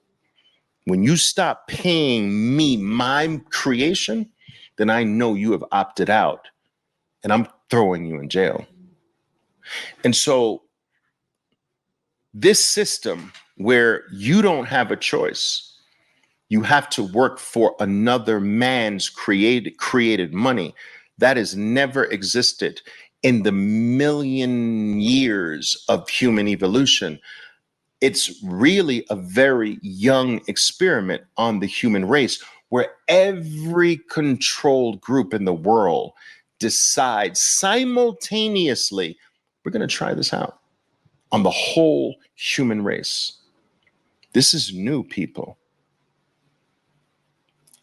When you stop paying me my creation, then I know you have opted out and I'm throwing you in jail. And so this system where you don't have a choice, you have to work for another man's created money, that has never existed in the million years of human evolution. It's really a very young experiment on the human race where every controlled group in the world decides simultaneously, we're going to try this out on the whole human race. This is new, people.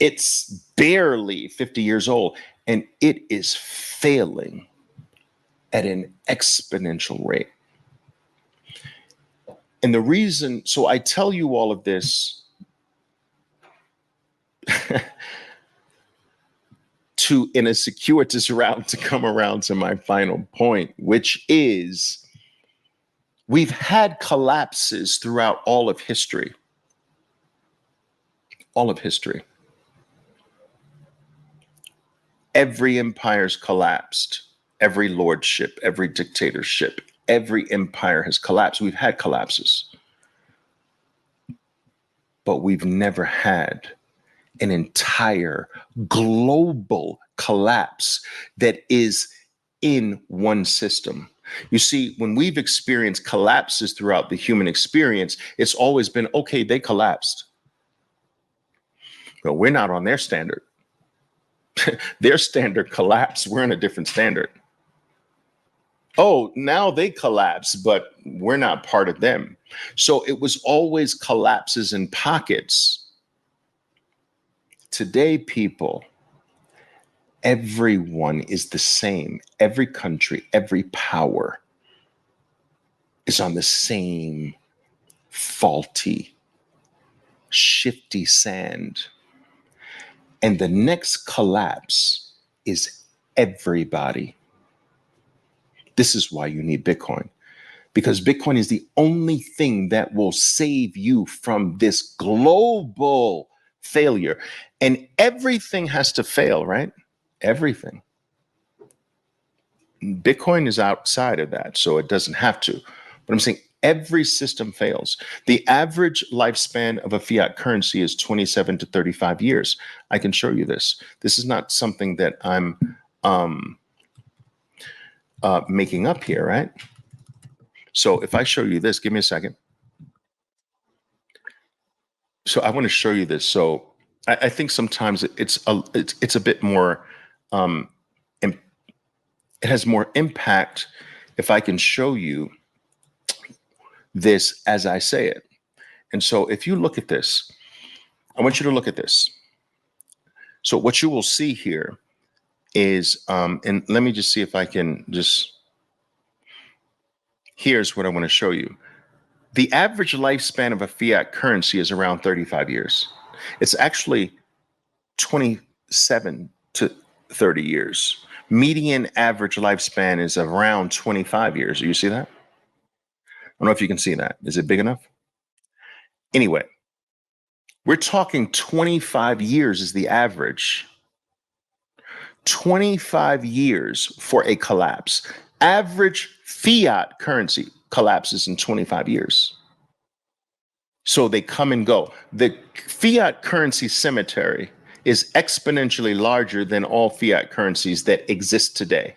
It's barely 50 years old, and it is failing at an exponential rate. And the reason, so I tell you all of this to, in a circuitous route, to come around to my final point, which is we've had collapses throughout all of history. All of history. Every empire's collapsed. Every lordship, every dictatorship, every empire has collapsed. We've had collapses. But we've never had an entire global collapse that is in one system. You see, when we've experienced collapses throughout the human experience, it's always been, okay, they collapsed. But we're not on their standard. Their standard collapsed. We're in a different standard. Oh, now they collapse, but we're not part of them. So it was always collapses in pockets. Today, people, everyone is the same. Every country, every power is on the same faulty, shifty sand. And the next collapse is everybody. This is why you need Bitcoin, because Bitcoin is the only thing that will save you from this global failure. And everything has to fail, right? Everything. Bitcoin is outside of that, so it doesn't have to. But I'm saying every system fails. The average lifespan of a fiat currency is 27 to 35 years. I can show you this. This is not something that I'm making up here, right? So if I show you this, give me a second. So I want to show you this. So I think sometimes it's a bit more It has more impact if I can show you this as I say it. And so if you look at this, I want you to look at this. So what you will see here is, and let me just see if I can just, here's what I want to show you. The average lifespan of a fiat currency is around 35 years. It's actually 27 to 30 years. Median average lifespan is around 25 years. Do you see that? I don't know if you can see that. Is it big enough? Anyway, we're talking 25 years is the average. 25 years for a collapse. Average fiat currency collapses in 25 years. So they come and go. The fiat currency cemetery is exponentially larger than all fiat currencies that exist today.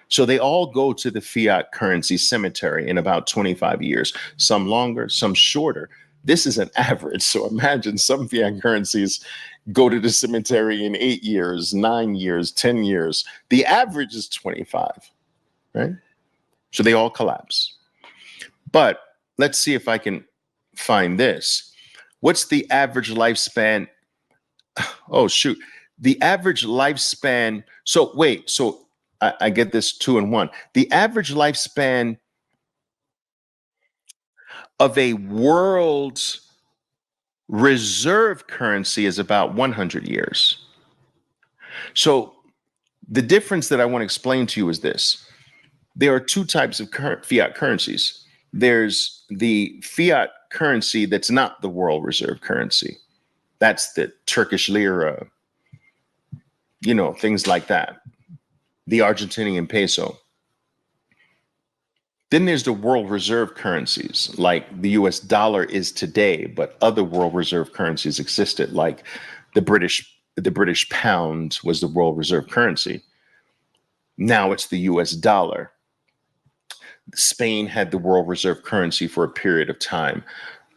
So they all go to the fiat currency cemetery in about 25 years, some longer, some shorter. This is an average. So imagine some fiat currencies go to the cemetery in 8 years, 9 years, 10 years. The average is 25, right? So they all collapse. But let's see if I can find this. What's the average lifespan? Oh, shoot. The average lifespan. So wait, so I get this two in one. The average lifespan of a world's reserve currency is about 100 years. So the difference that I want to explain to you is this. There are two types of fiat currencies. There's the fiat currency that's not the world reserve currency. That's the Turkish lira, things like that. The Argentinian peso. Then there's the world reserve currencies, like the US dollar is today, but other world reserve currencies existed, like the British pound was the world reserve currency. Now it's the US dollar. Spain had the world reserve currency for a period of time.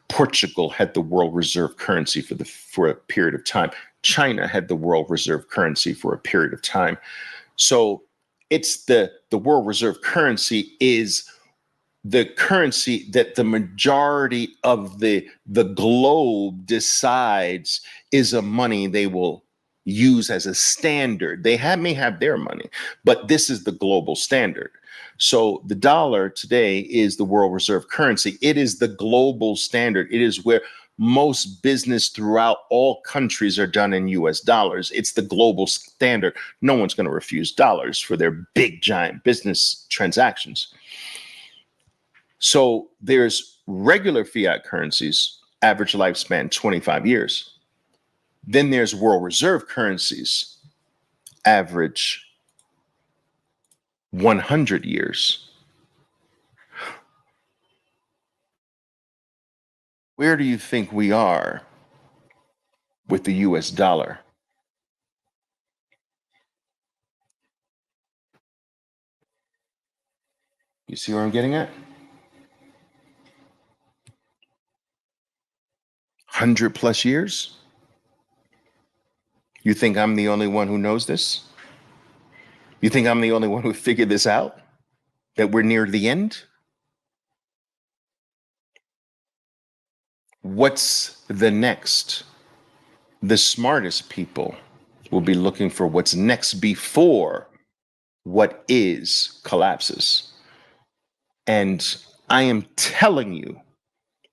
Portugal had the world reserve currency for a period of time. China had the world reserve currency for a period of time. So it's the world reserve currency is the currency that the majority of the globe decides is a money they will use as a standard. They may have their money, but this is the global standard. So the dollar today is the world reserve currency. It is the global standard. It is where most business throughout all countries are done in US dollars. It's the global standard. No one's going to refuse dollars for their big, giant business transactions. So there's regular fiat currencies, average lifespan 25 years. Then there's world reserve currencies, average 100 years. Where do you think we are with the US dollar? You see where I'm getting at? 100 plus years? You think I'm the only one who knows this? You think I'm the only one who figured this out? That we're near the end? What's the next? The smartest people will be looking for what's next before what is collapses. And I am telling you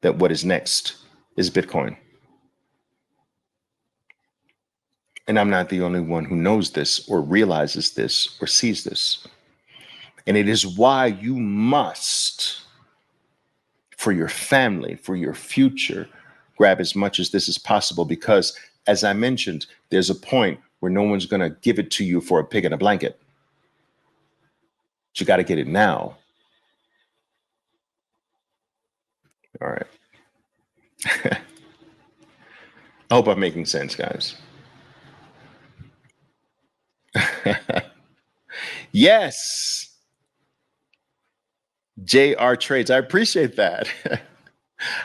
that what is next is Bitcoin. And I'm not the only one who knows this or realizes this or sees this. And it is why you must, for your family, for your future, grab as much as this is possible, because as I mentioned, there's a point where no one's going to give it to you for a pig in a blanket. But you got to get it now. All right. I hope I'm making sense, guys. Yes. JR Trades. I appreciate that.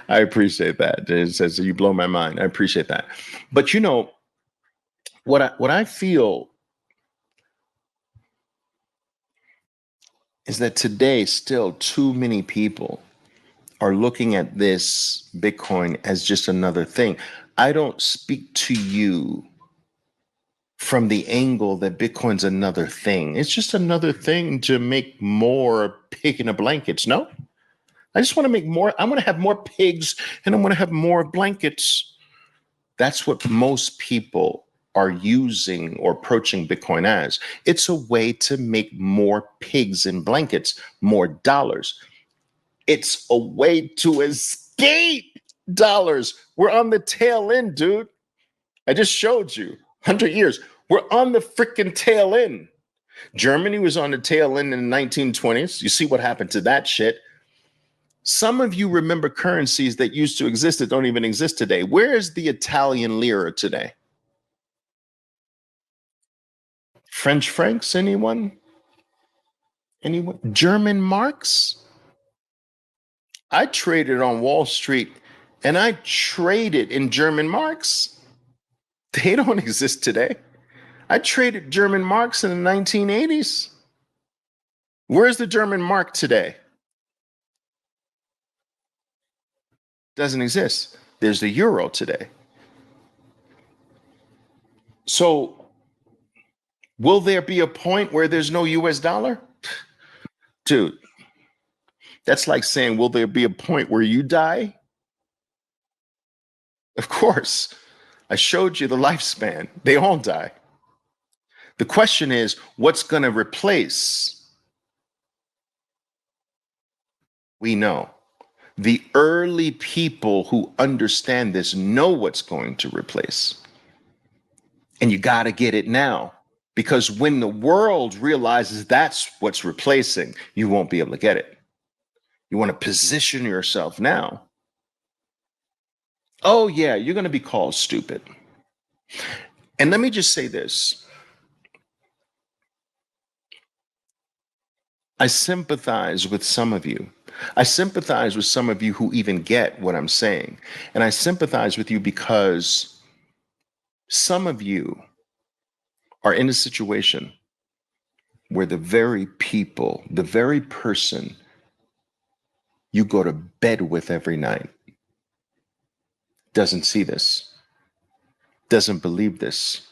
I appreciate that. It says you blow my mind. I appreciate that. But what I feel is that today still too many people are looking at this Bitcoin as just another thing. I don't speak to you from the angle that Bitcoin's another thing. It's just another thing to make more pig in a blankets. No, I just want to make more. I want to have more pigs and I want to have more blankets. That's what most people are using or approaching Bitcoin as. It's a way to make more pigs in blankets, more dollars. It's a way to escape dollars. We're on the tail end, dude. I just showed you 100 years. We're on the freaking tail end. Germany was on the tail end in the 1920s. You see what happened to that shit. Some of you remember currencies that used to exist that don't even exist today. Where is the Italian lira today? French francs, anyone? Anyone? German marks? I traded on Wall Street and I traded in German marks. They don't exist today. I traded German marks in the 1980s. Where's the German mark today? Doesn't exist. There's the euro today. So, will there be a point where there's no US dollar? Dude, that's like saying, will there be a point where you die? Of course. I showed you the lifespan. They all die. The question is, what's going to replace? We know. The early people who understand this know what's going to replace. And you got to get it now. Because when the world realizes that's what's replacing, you won't be able to get it. You want to position yourself now. Oh, yeah, you're going to be called stupid. And let me just say this. I sympathize with some of you. I sympathize with some of you who even get what I'm saying. And I sympathize with you because some of you are in a situation where the very people, the very person you go to bed with every night doesn't see this, doesn't believe this,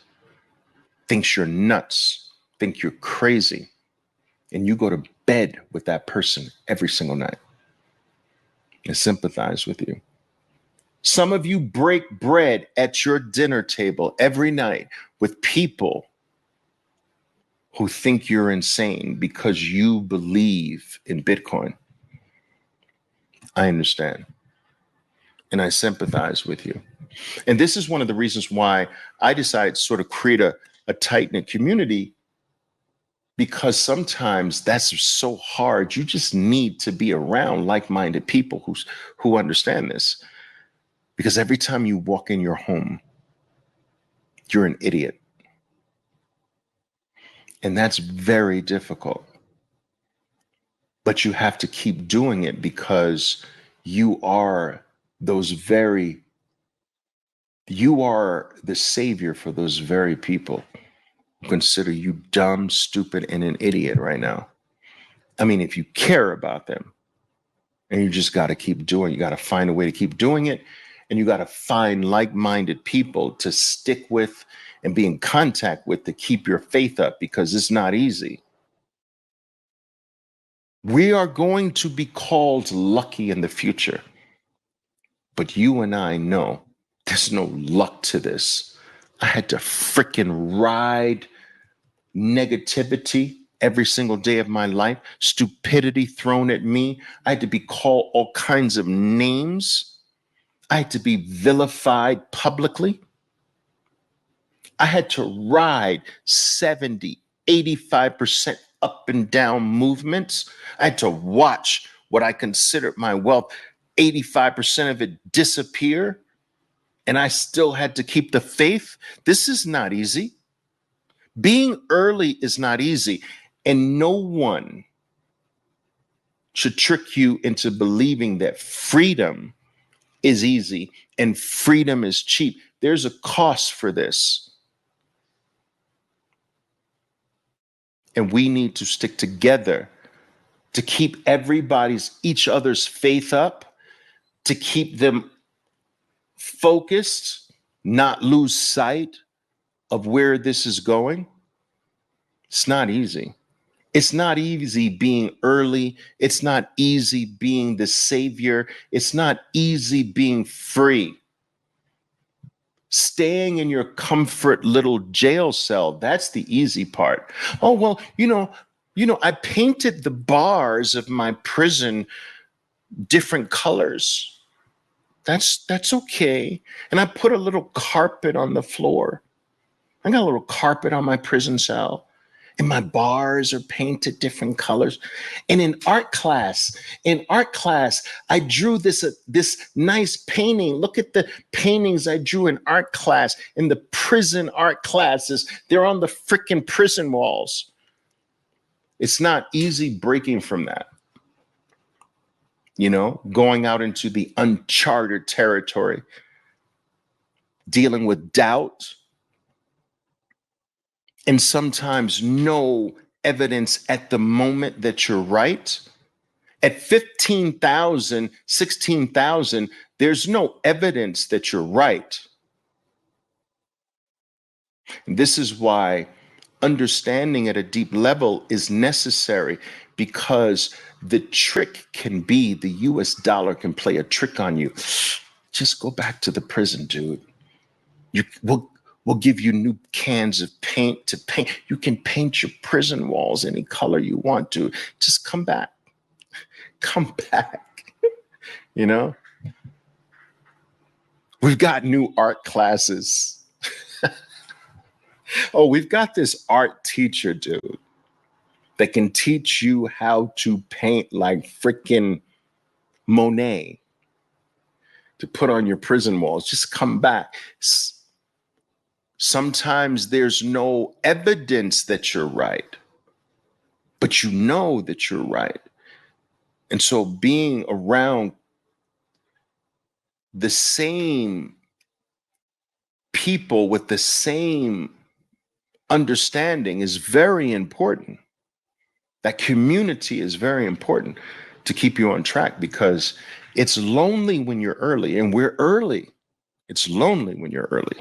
thinks you're nuts, think you're crazy, and you go to bed with that person every single night. I sympathize with you. Some of you break bread at your dinner table every night with people who think you're insane because you believe in Bitcoin. I understand. And I sympathize with you. And this is one of the reasons why I decided to sort of create a tight-knit community, because sometimes that's so hard. You just need to be around like-minded people who understand this. Because every time you walk in your home, you're an idiot. And that's very difficult. But you have to keep doing it because you are you are the savior for those very people who consider you dumb, stupid, and an idiot right now. I mean, if you care about them, and you just got to keep doing, you got to find a way to keep doing it. And you got to find like-minded people to stick with and be in contact with to keep your faith up, because it's not easy. We are going to be called lucky in the future. But you and I know there's no luck to this. I had to freaking ride negativity every single day of my life, stupidity thrown at me. I had to be called all kinds of names. I had to be vilified publicly. I had to ride 70, 85% up and down movements. I had to watch what I considered my wealth, 85% of it disappear. And I still had to keep the faith. This is not easy. Being early is not easy. And no one should trick you into believing that freedom is easy and freedom is cheap. There's a cost for this. And we need to stick together to keep each other's faith up, to keep them focused, not lose sight of where this is going. It's not easy. It's not easy being early. It's not easy being the savior. It's not easy being free. Staying in your comfort little jail cell, that's the easy part. Oh, well, I painted the bars of my prison different colors. That's okay. And I put a little carpet on the floor. I got a little carpet on my prison cell. And my bars are painted different colors. And in art class, I drew this nice painting. Look at the paintings I drew in art class, in the prison art classes. They're on the freaking prison walls. It's not easy breaking from that. Going out into the uncharted territory, dealing with doubt, and sometimes no evidence at the moment that you're right. At 15,000, 16,000, there's no evidence that you're right. And this is why understanding at a deep level is necessary, because the trick can be the US dollar can play a trick on you. Just go back to the prison, dude. We'll give you new cans of paint to paint. You can paint your prison walls any color you want to. Just come back. Come back. We've got new art classes. Oh, we've got this art teacher, dude, that can teach you how to paint like freaking Monet to put on your prison walls. Just come back. Sometimes there's no evidence that you're right, but you know that you're right. And so being around the same people with the same understanding is very important. That community is very important to keep you on track, because it's lonely when you're early, and we're early. It's lonely when you're early.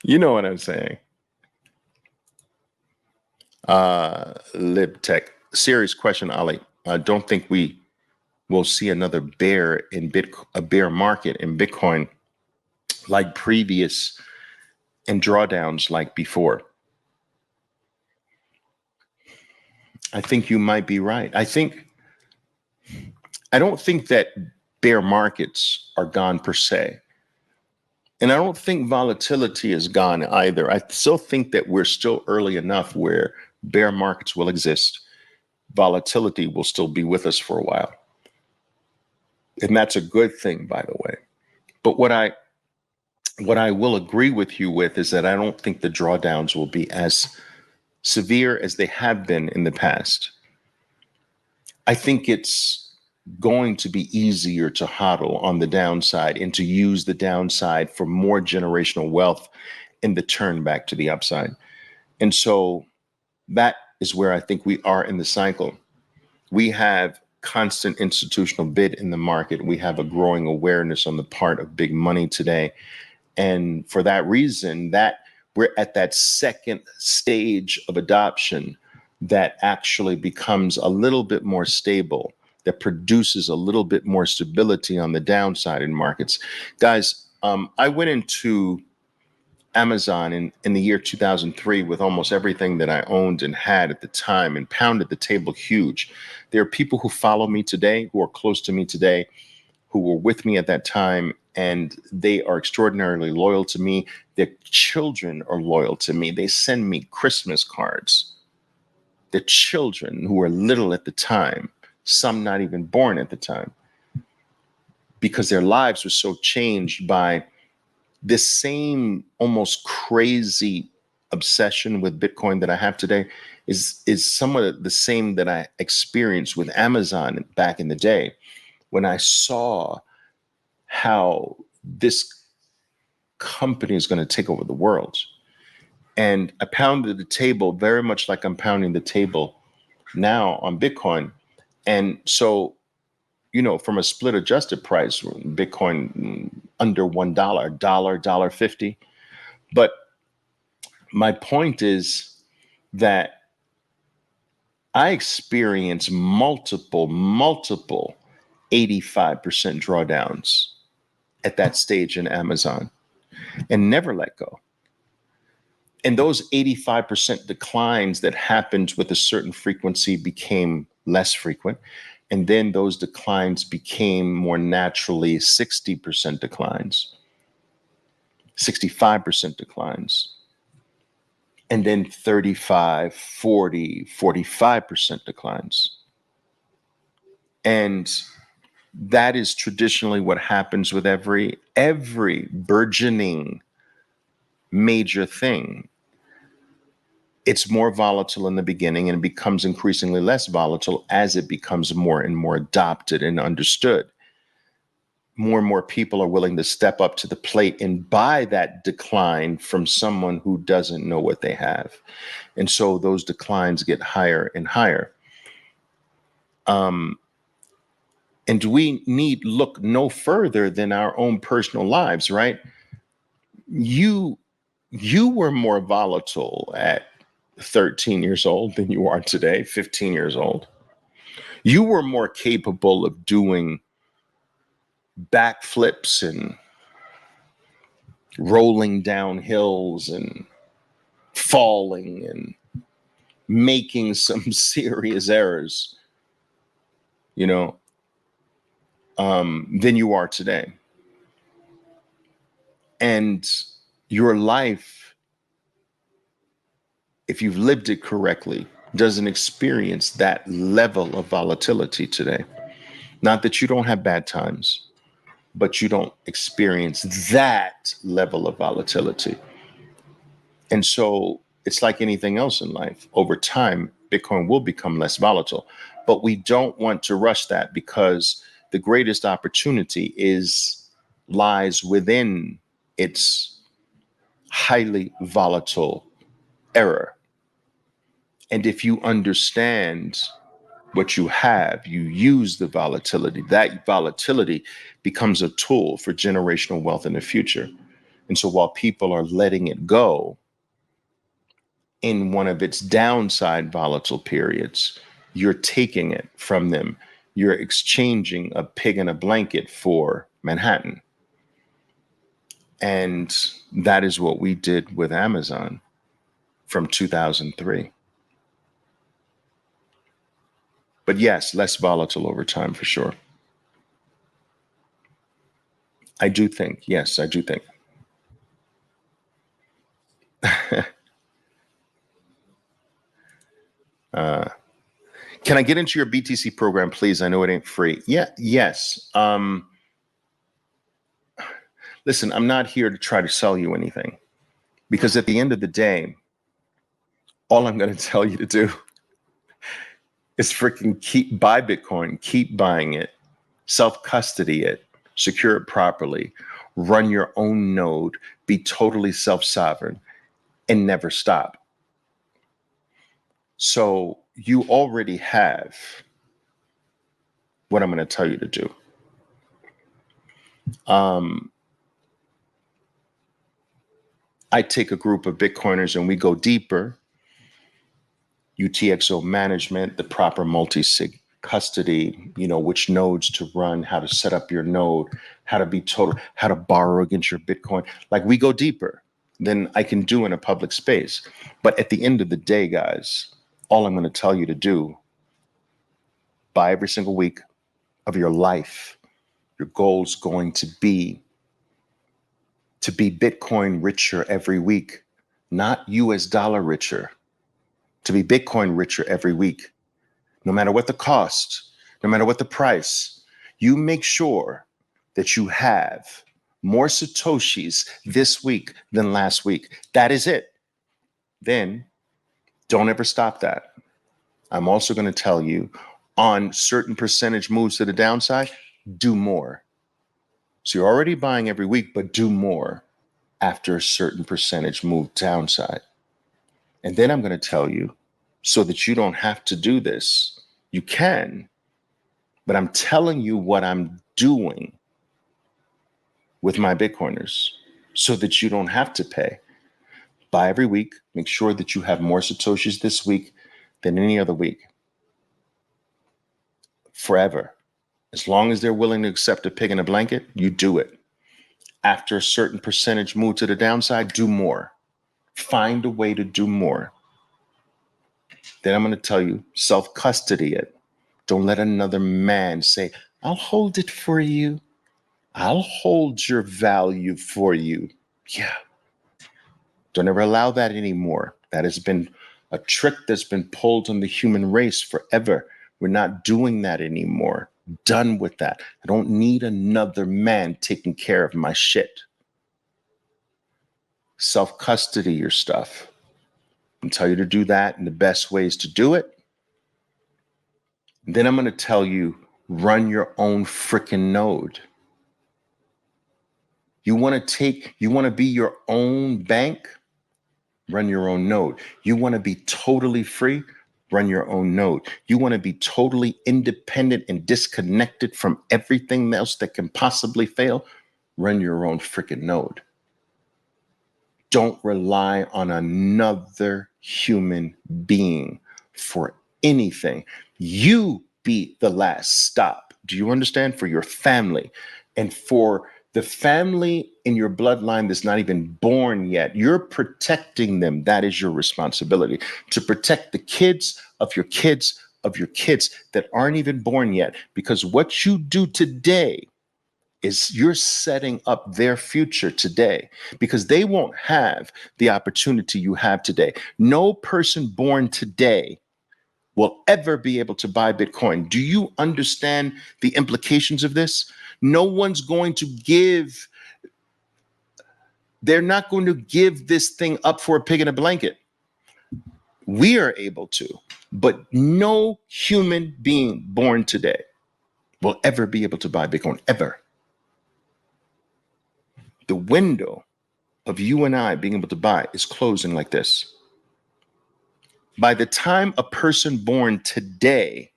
You know what I'm saying? LibTech. Serious question, Ali. I don't think we will see another bear market in Bitcoin like previous, and drawdowns like before. I think you might be right. I don't think that bear markets are gone per se. And I don't think volatility is gone either. I still think that we're still early enough where bear markets will exist. Volatility will still be with us for a while. And that's a good thing, by the way. But what I will agree with you with is that I don't think the drawdowns will be as severe as they have been in the past. I think it's going to be easier to hodl on the downside and to use the downside for more generational wealth in the turn back to the upside. And so that is where I think we are in the cycle. We have constant institutional bid in the market. We have a growing awareness on the part of big money today. And for that reason, that we're at that second stage of adoption that actually becomes a little bit more stable, that produces a little bit more stability on the downside in markets. Guys, I went into Amazon in the year 2003 with almost everything that I owned and had at the time, and pounded the table huge. There are people who follow me today, who are close to me today, who were with me at that time, and they are extraordinarily loyal to me. Their children are loyal to me. They send me Christmas cards. Their children, who were little at the time, some not even born at the time, because their lives were so changed by this same almost crazy obsession with Bitcoin that I have today is somewhat the same that I experienced with Amazon back in the day, when I saw how this company is going to take over the world. And I pounded the table very much like I'm pounding the table now on Bitcoin. And so, from a split adjusted price, Bitcoin under $1, dollar 50. But my point is that I experience multiple 85% drawdowns at that stage in Amazon and never let go. And those 85% declines that happened with a certain frequency became less frequent. And then those declines became more naturally 60% declines, 65% declines, and then 35, 40, 45% declines. And that is traditionally what happens with every burgeoning major thing. It's more volatile in the beginning and it becomes increasingly less volatile as it becomes more and more adopted and understood. More and more people are willing to step up to the plate and buy that decline from someone who doesn't know what they have. And so those declines get higher and higher. And we need look no further than our own personal lives, right? You were more volatile at 13 years old than you are today, 15 years old. You were more capable of doing backflips and rolling down hills and falling and making some serious errors, than you are today. And your life, if you've lived it correctly, doesn't experience that level of volatility today. Not that you don't have bad times, but you don't experience that level of volatility. And so it's like anything else in life. Over time, Bitcoin will become less volatile, but we don't want to rush that because the greatest opportunity lies within its highly volatile error. And if you understand what you have, you use the volatility. That volatility becomes a tool for generational wealth in the future. And so while people are letting it go in one of its downside volatile periods, you're taking it from them. You're exchanging a pig in a blanket for Manhattan. And that is what we did with Amazon from 2003. But yes, less volatile over time for sure. I do think. Can I get into your BTC program, please? I know it ain't free. Yeah, yes. Listen, I'm not here to try to sell you anything because at the end of the day, all I'm going to tell you to do is freaking buy Bitcoin, keep buying it, self-custody it, secure it properly, run your own node, be totally self-sovereign, and never stop. So you already have what I'm going to tell you to do. I take a group of Bitcoiners and we go deeper. UTXO management, the proper multi-sig custody, which nodes to run, how to set up your node, how to borrow against your Bitcoin. Like we go deeper than I can do in a public space. But at the end of the day, guys, all I'm going to tell you to do, buy every single week of your life, your goal is going to be Bitcoin richer every week, not US dollar richer, to be Bitcoin richer every week. No matter what the cost, no matter what the price, you make sure that you have more Satoshis this week than last week. That is it. Then don't ever stop that. I'm also going to tell you on certain percentage moves to the downside, do more. So you're already buying every week, but do more after a certain percentage move downside. And then I'm going to tell you so that you don't have to do this. You can, but I'm telling you what I'm doing with my Bitcoiners so that you don't have to pay. Buy every week. Make sure that you have more Satoshis this week than any other week. Forever. As long as they're willing to accept a pig in a blanket, you do it. After a certain percentage move to the downside, do more. Find a way to do more. Then I'm going to tell you, self-custody it. Don't let another man say, I'll hold it for you. I'll hold your value for you. Yeah. Don't ever allow that anymore. That has been a trick that's been pulled on the human race forever. We're not doing that anymore. Done with that. I don't need another man taking care of my shit. Self-custody your stuff. I'll tell you to do that, and the best ways to do it. Then I'm going to tell you, run your own freaking node. You want to be your own bank? Run your own node. You want to be totally free? Run your own node. You want to be totally independent and disconnected from everything else that can possibly fail? Run your own freaking node. Don't rely on another human being for anything. You be the last stop. Do you understand? For your family and for the family in your bloodline that's not even born yet. You're protecting them. That is your responsibility, to protect the kids of your kids of your kids that aren't even born yet. Because what you do today is you're setting up their future today, because they won't have the opportunity you have today. No person born today will ever be able to buy Bitcoin. Do you understand the implications of this? No one's going to give, they're not going to give this thing up for a pig in a blanket. We are able to, but no human being born today will ever be able to buy Bitcoin, ever. The window of you and I being able to buy is closing like this. By the time a person born today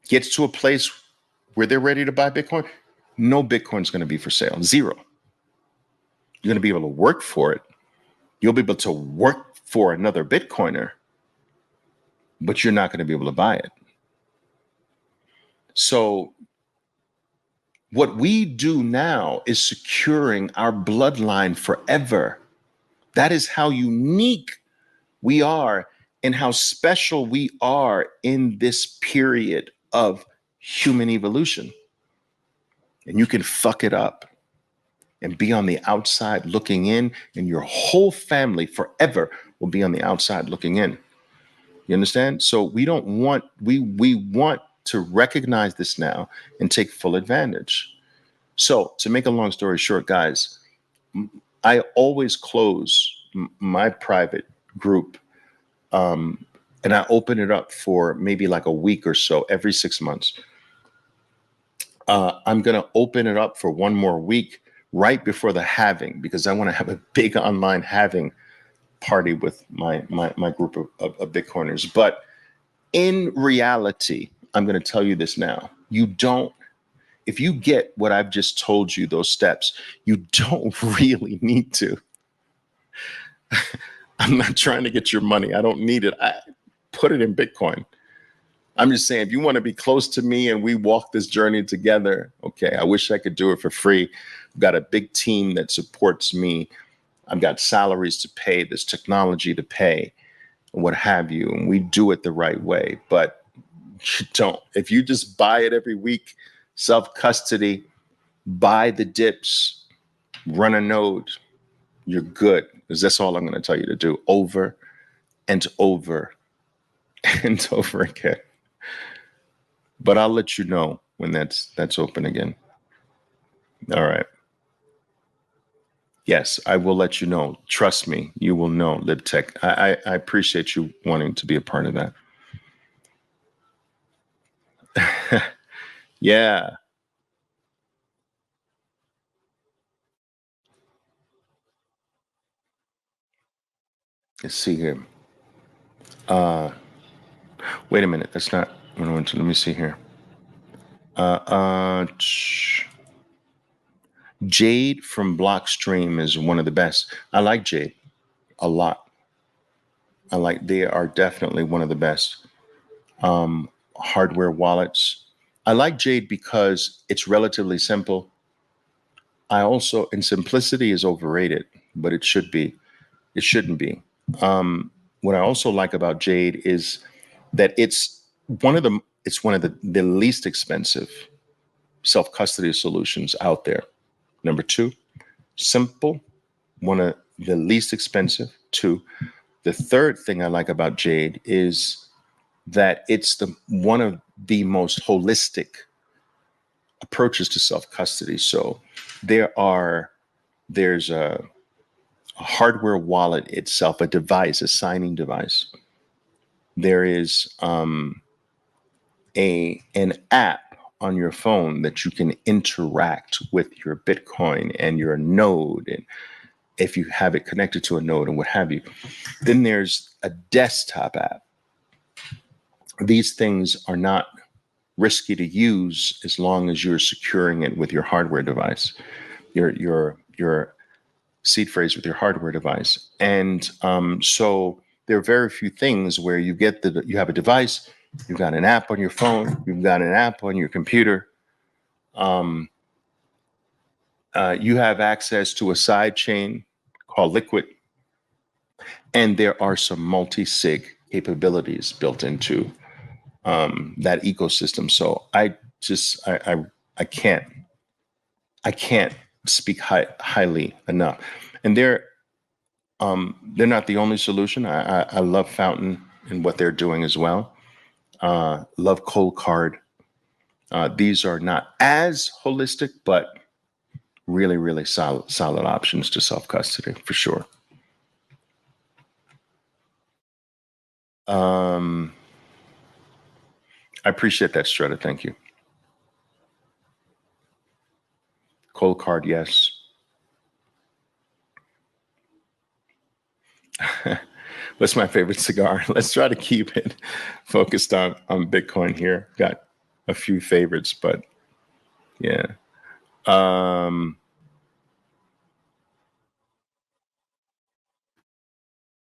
gets to a place where they're ready to buy Bitcoin, no Bitcoin is going to be for sale. Zero. You're going to be able to work for it. You'll be able to work for another Bitcoiner, but you're not going to be able to buy it. So what we do now is securing our bloodline forever. That is how unique we are and how special we are in this period of human evolution. And you can fuck it up and be on the outside looking in, and your whole family forever will be on the outside looking in. You understand? So we don't want, we want to recognize this now and take full advantage. So to make a long story short, guys, I always close my private group and I open it up for maybe like a week or so every 6 months. I'm going to open it up for one more week right before the halving, because I want to have a big online halving party with my group of Bitcoiners. But in reality, I'm going to tell you this now. If you get what I've just told you, those steps, you don't really need to. I'm not trying to get your money. I don't need it. I put it in Bitcoin. I'm just saying, if you want to be close to me and we walk this journey together, okay, I wish I could do it for free. I've got a big team that supports me. I've got salaries to pay, there's technology to pay, and what have you. And we do it the right way. But you don't. If you just buy it every week, self-custody, buy the dips, run a node, you're good. Because that's all I'm going to tell you to do over and over and over again. But I'll let you know when that's open again. All right. Yes, I will let you know. Trust me, you will know, LibTech. I appreciate you wanting to be a part of that. Yeah. Let's see here. Wait a minute. That's not what I want to. Let me see here. Uh, uh, Jade from Blockstream is one of the best. I like Jade a lot. They are definitely one of the best hardware wallets. I like Jade because it's relatively simple. And simplicity is overrated, but it should be. It shouldn't be. What I also like about Jade is that it's one of the least expensive self custody solutions out there. Number two, simple, one of the least expensive. Two, the third thing I like about Jade is that it's the one of the most holistic approaches to self custody. So there's a hardware wallet itself, a device, a signing device. There is an app on your phone that you can interact with your Bitcoin and your node, and if you have it connected to a node and what have you. Then there's a desktop app. These things are not risky to use as long as you're securing it with your hardware device, your seed phrase with your hardware device. And so there are very few things where you have a device, you've got an app on your phone, you've got an app on your computer, you have access to a side chain called Liquid, and there are some multi-sig capabilities built into that ecosystem. So I can't speak highly enough. And they're not the only solution. I love Fountain and what they're doing as well. Love Cold Card. These are not as holistic, but really, really solid options to self custody for sure. I appreciate that, Strata. Thank you. Cold Card, yes. What's my favorite cigar? Let's try to keep it focused on Bitcoin here. Got a few favorites, but yeah.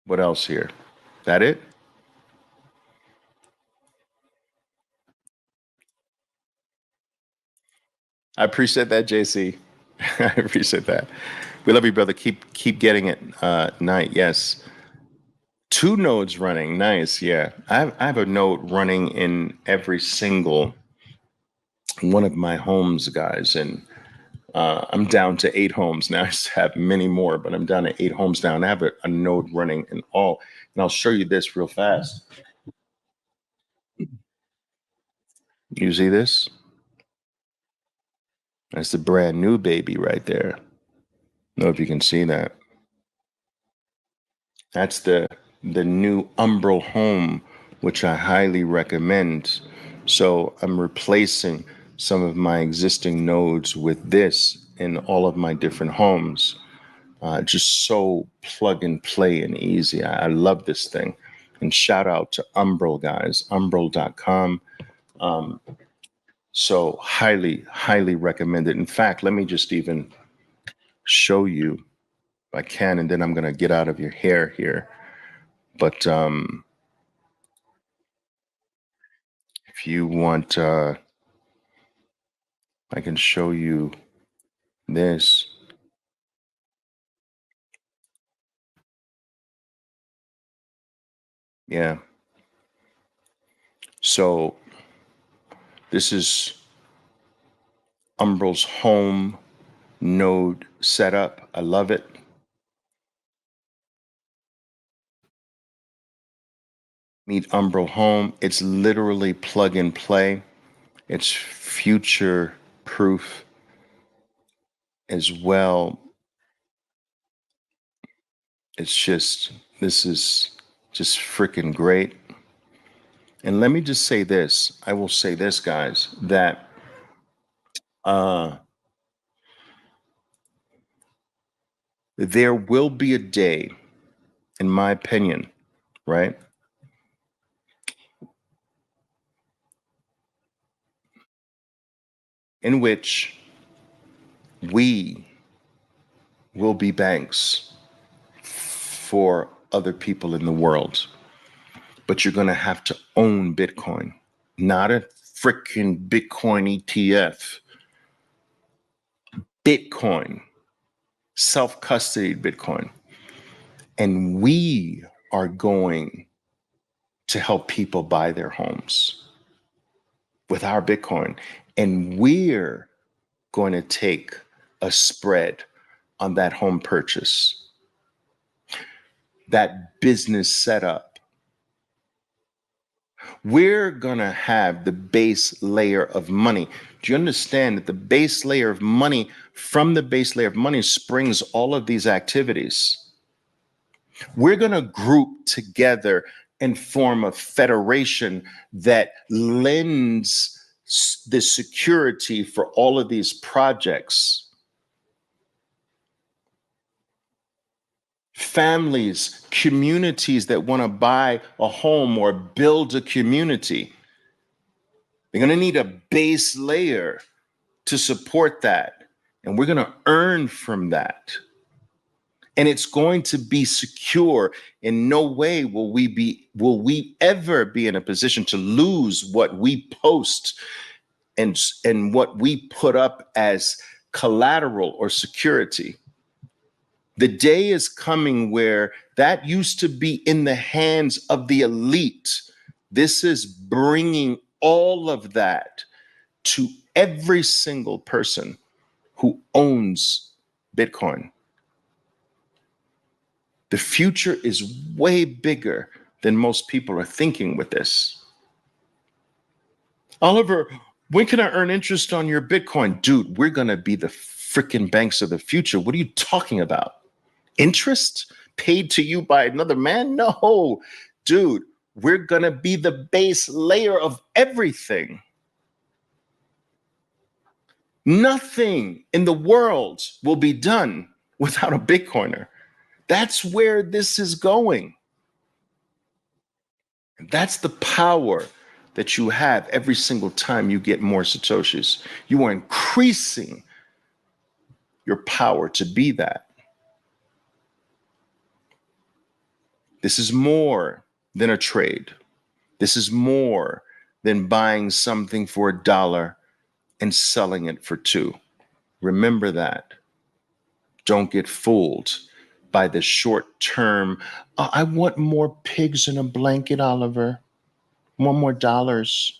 What else here? That it? I appreciate that, JC. I appreciate that. We love you, brother. Keep getting it. Night, yes. Two nodes running. Nice. Yeah. I have a node running in every single one of my homes, guys. And I'm down to 8 homes now. I used to have many more, but I'm down to 8 homes now. And I have a node running in all. And I'll show you this real fast. You see this? That's the brand new baby right there. Know if you can see that. That's the new Umbral home, which I highly recommend. So I'm replacing some of my existing nodes with this in all of my different homes. Just so plug and play and easy. I love this thing. And shout out to Umbral, guys, umbral.com. So highly, highly recommended. In fact, let me just even show you if I can, and then I'm going to get out of your hair here. But if you want, I can show you this. Yeah. So this is Umbral's home node setup. I love it. Meet Umbral Home. It's literally plug and play. It's future proof as well. This is just freaking great. And let me just say this. I will say this, guys, that uh, there will be a day in my opinion, right? In which we will be banks for other people in the world. But you're going to have to own Bitcoin, not a freaking Bitcoin ETF. Bitcoin, self-custodied Bitcoin. And we are going to help people buy their homes with our Bitcoin. And we're going to take a spread on that home purchase, that business setup. We're going to have the base layer of money. Do you understand that the base layer of money, from the base layer of money springs all of these activities? We're going to group together and form a federation that lends the security for all of these projects. Families, communities that want to buy a home or build a community, they're going to need a base layer to support that. And we're going to earn from that. And it's going to be secure. In no way will we ever be in a position to lose what we post and what we put up as collateral or security. The day is coming where that used to be in the hands of the elite. This is bringing all of that to every single person who owns Bitcoin. The future is way bigger than most people are thinking with this. Oliver, when can I earn interest on your Bitcoin? Dude, we're going to be the freaking banks of the future. What are you talking about? Interest paid to you by another man? No, dude, we're going to be the base layer of everything. Nothing in the world will be done without a Bitcoiner. That's where this is going. That's the power that you have every single time you get more Satoshis. You are increasing your power to be that. This is more than a trade. This is more than buying something for $1 and selling it for $2. Remember that. Don't get fooled by the short term. I want more pigs in a blanket, Oliver. One more dollars.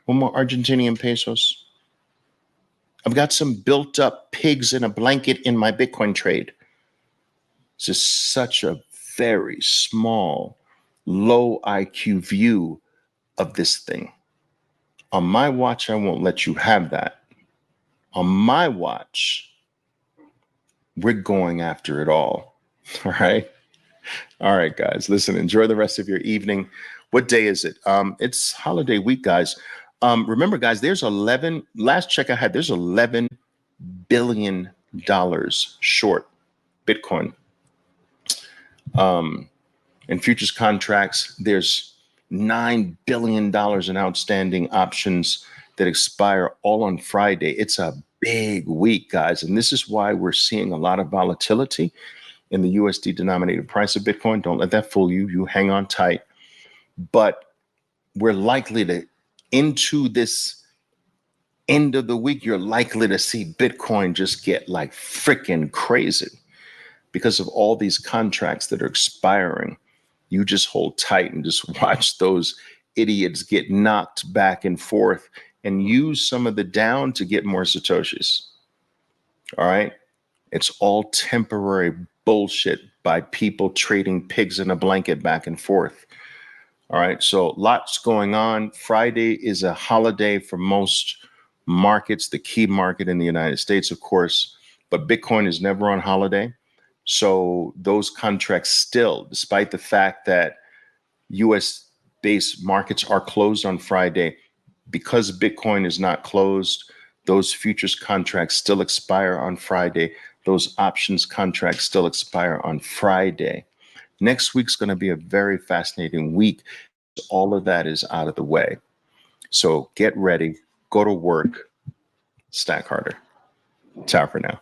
One more Argentinian pesos. I've got some built up pigs in a blanket in my Bitcoin trade. This is such a very small, low IQ view of this thing. On my watch, I won't let you have that. On my watch, we're going after it all. All right. All right, guys. Listen, enjoy the rest of your evening. What day is it? It's holiday week, guys. Remember, guys, last check I had, there's $11 billion short Bitcoin. In futures contracts, there's $9 billion in outstanding options that expire all on Friday. It's a big week, guys. And this is why we're seeing a lot of volatility in the USD denominated price of Bitcoin. Don't let that fool you. You hang on tight. But we're likely to, into this end of the week, you're likely to see Bitcoin just get like freaking crazy because of all these contracts that are expiring. You just hold tight and just watch those idiots get knocked back and forth and use some of the down to get more Satoshis. All right. It's all temporary bullshit by people trading pigs in a blanket back and forth. All right. So lots going on. Friday is a holiday for most markets, the key market in the United States, of course, but Bitcoin is never on holiday. So those contracts still, despite the fact that US based markets are closed on Friday, because Bitcoin is not closed, those futures contracts still expire on Friday. Those options contracts still expire on Friday. Next week's going to be a very fascinating week. All of that is out of the way. So get ready, go to work, stack harder. Ciao for now.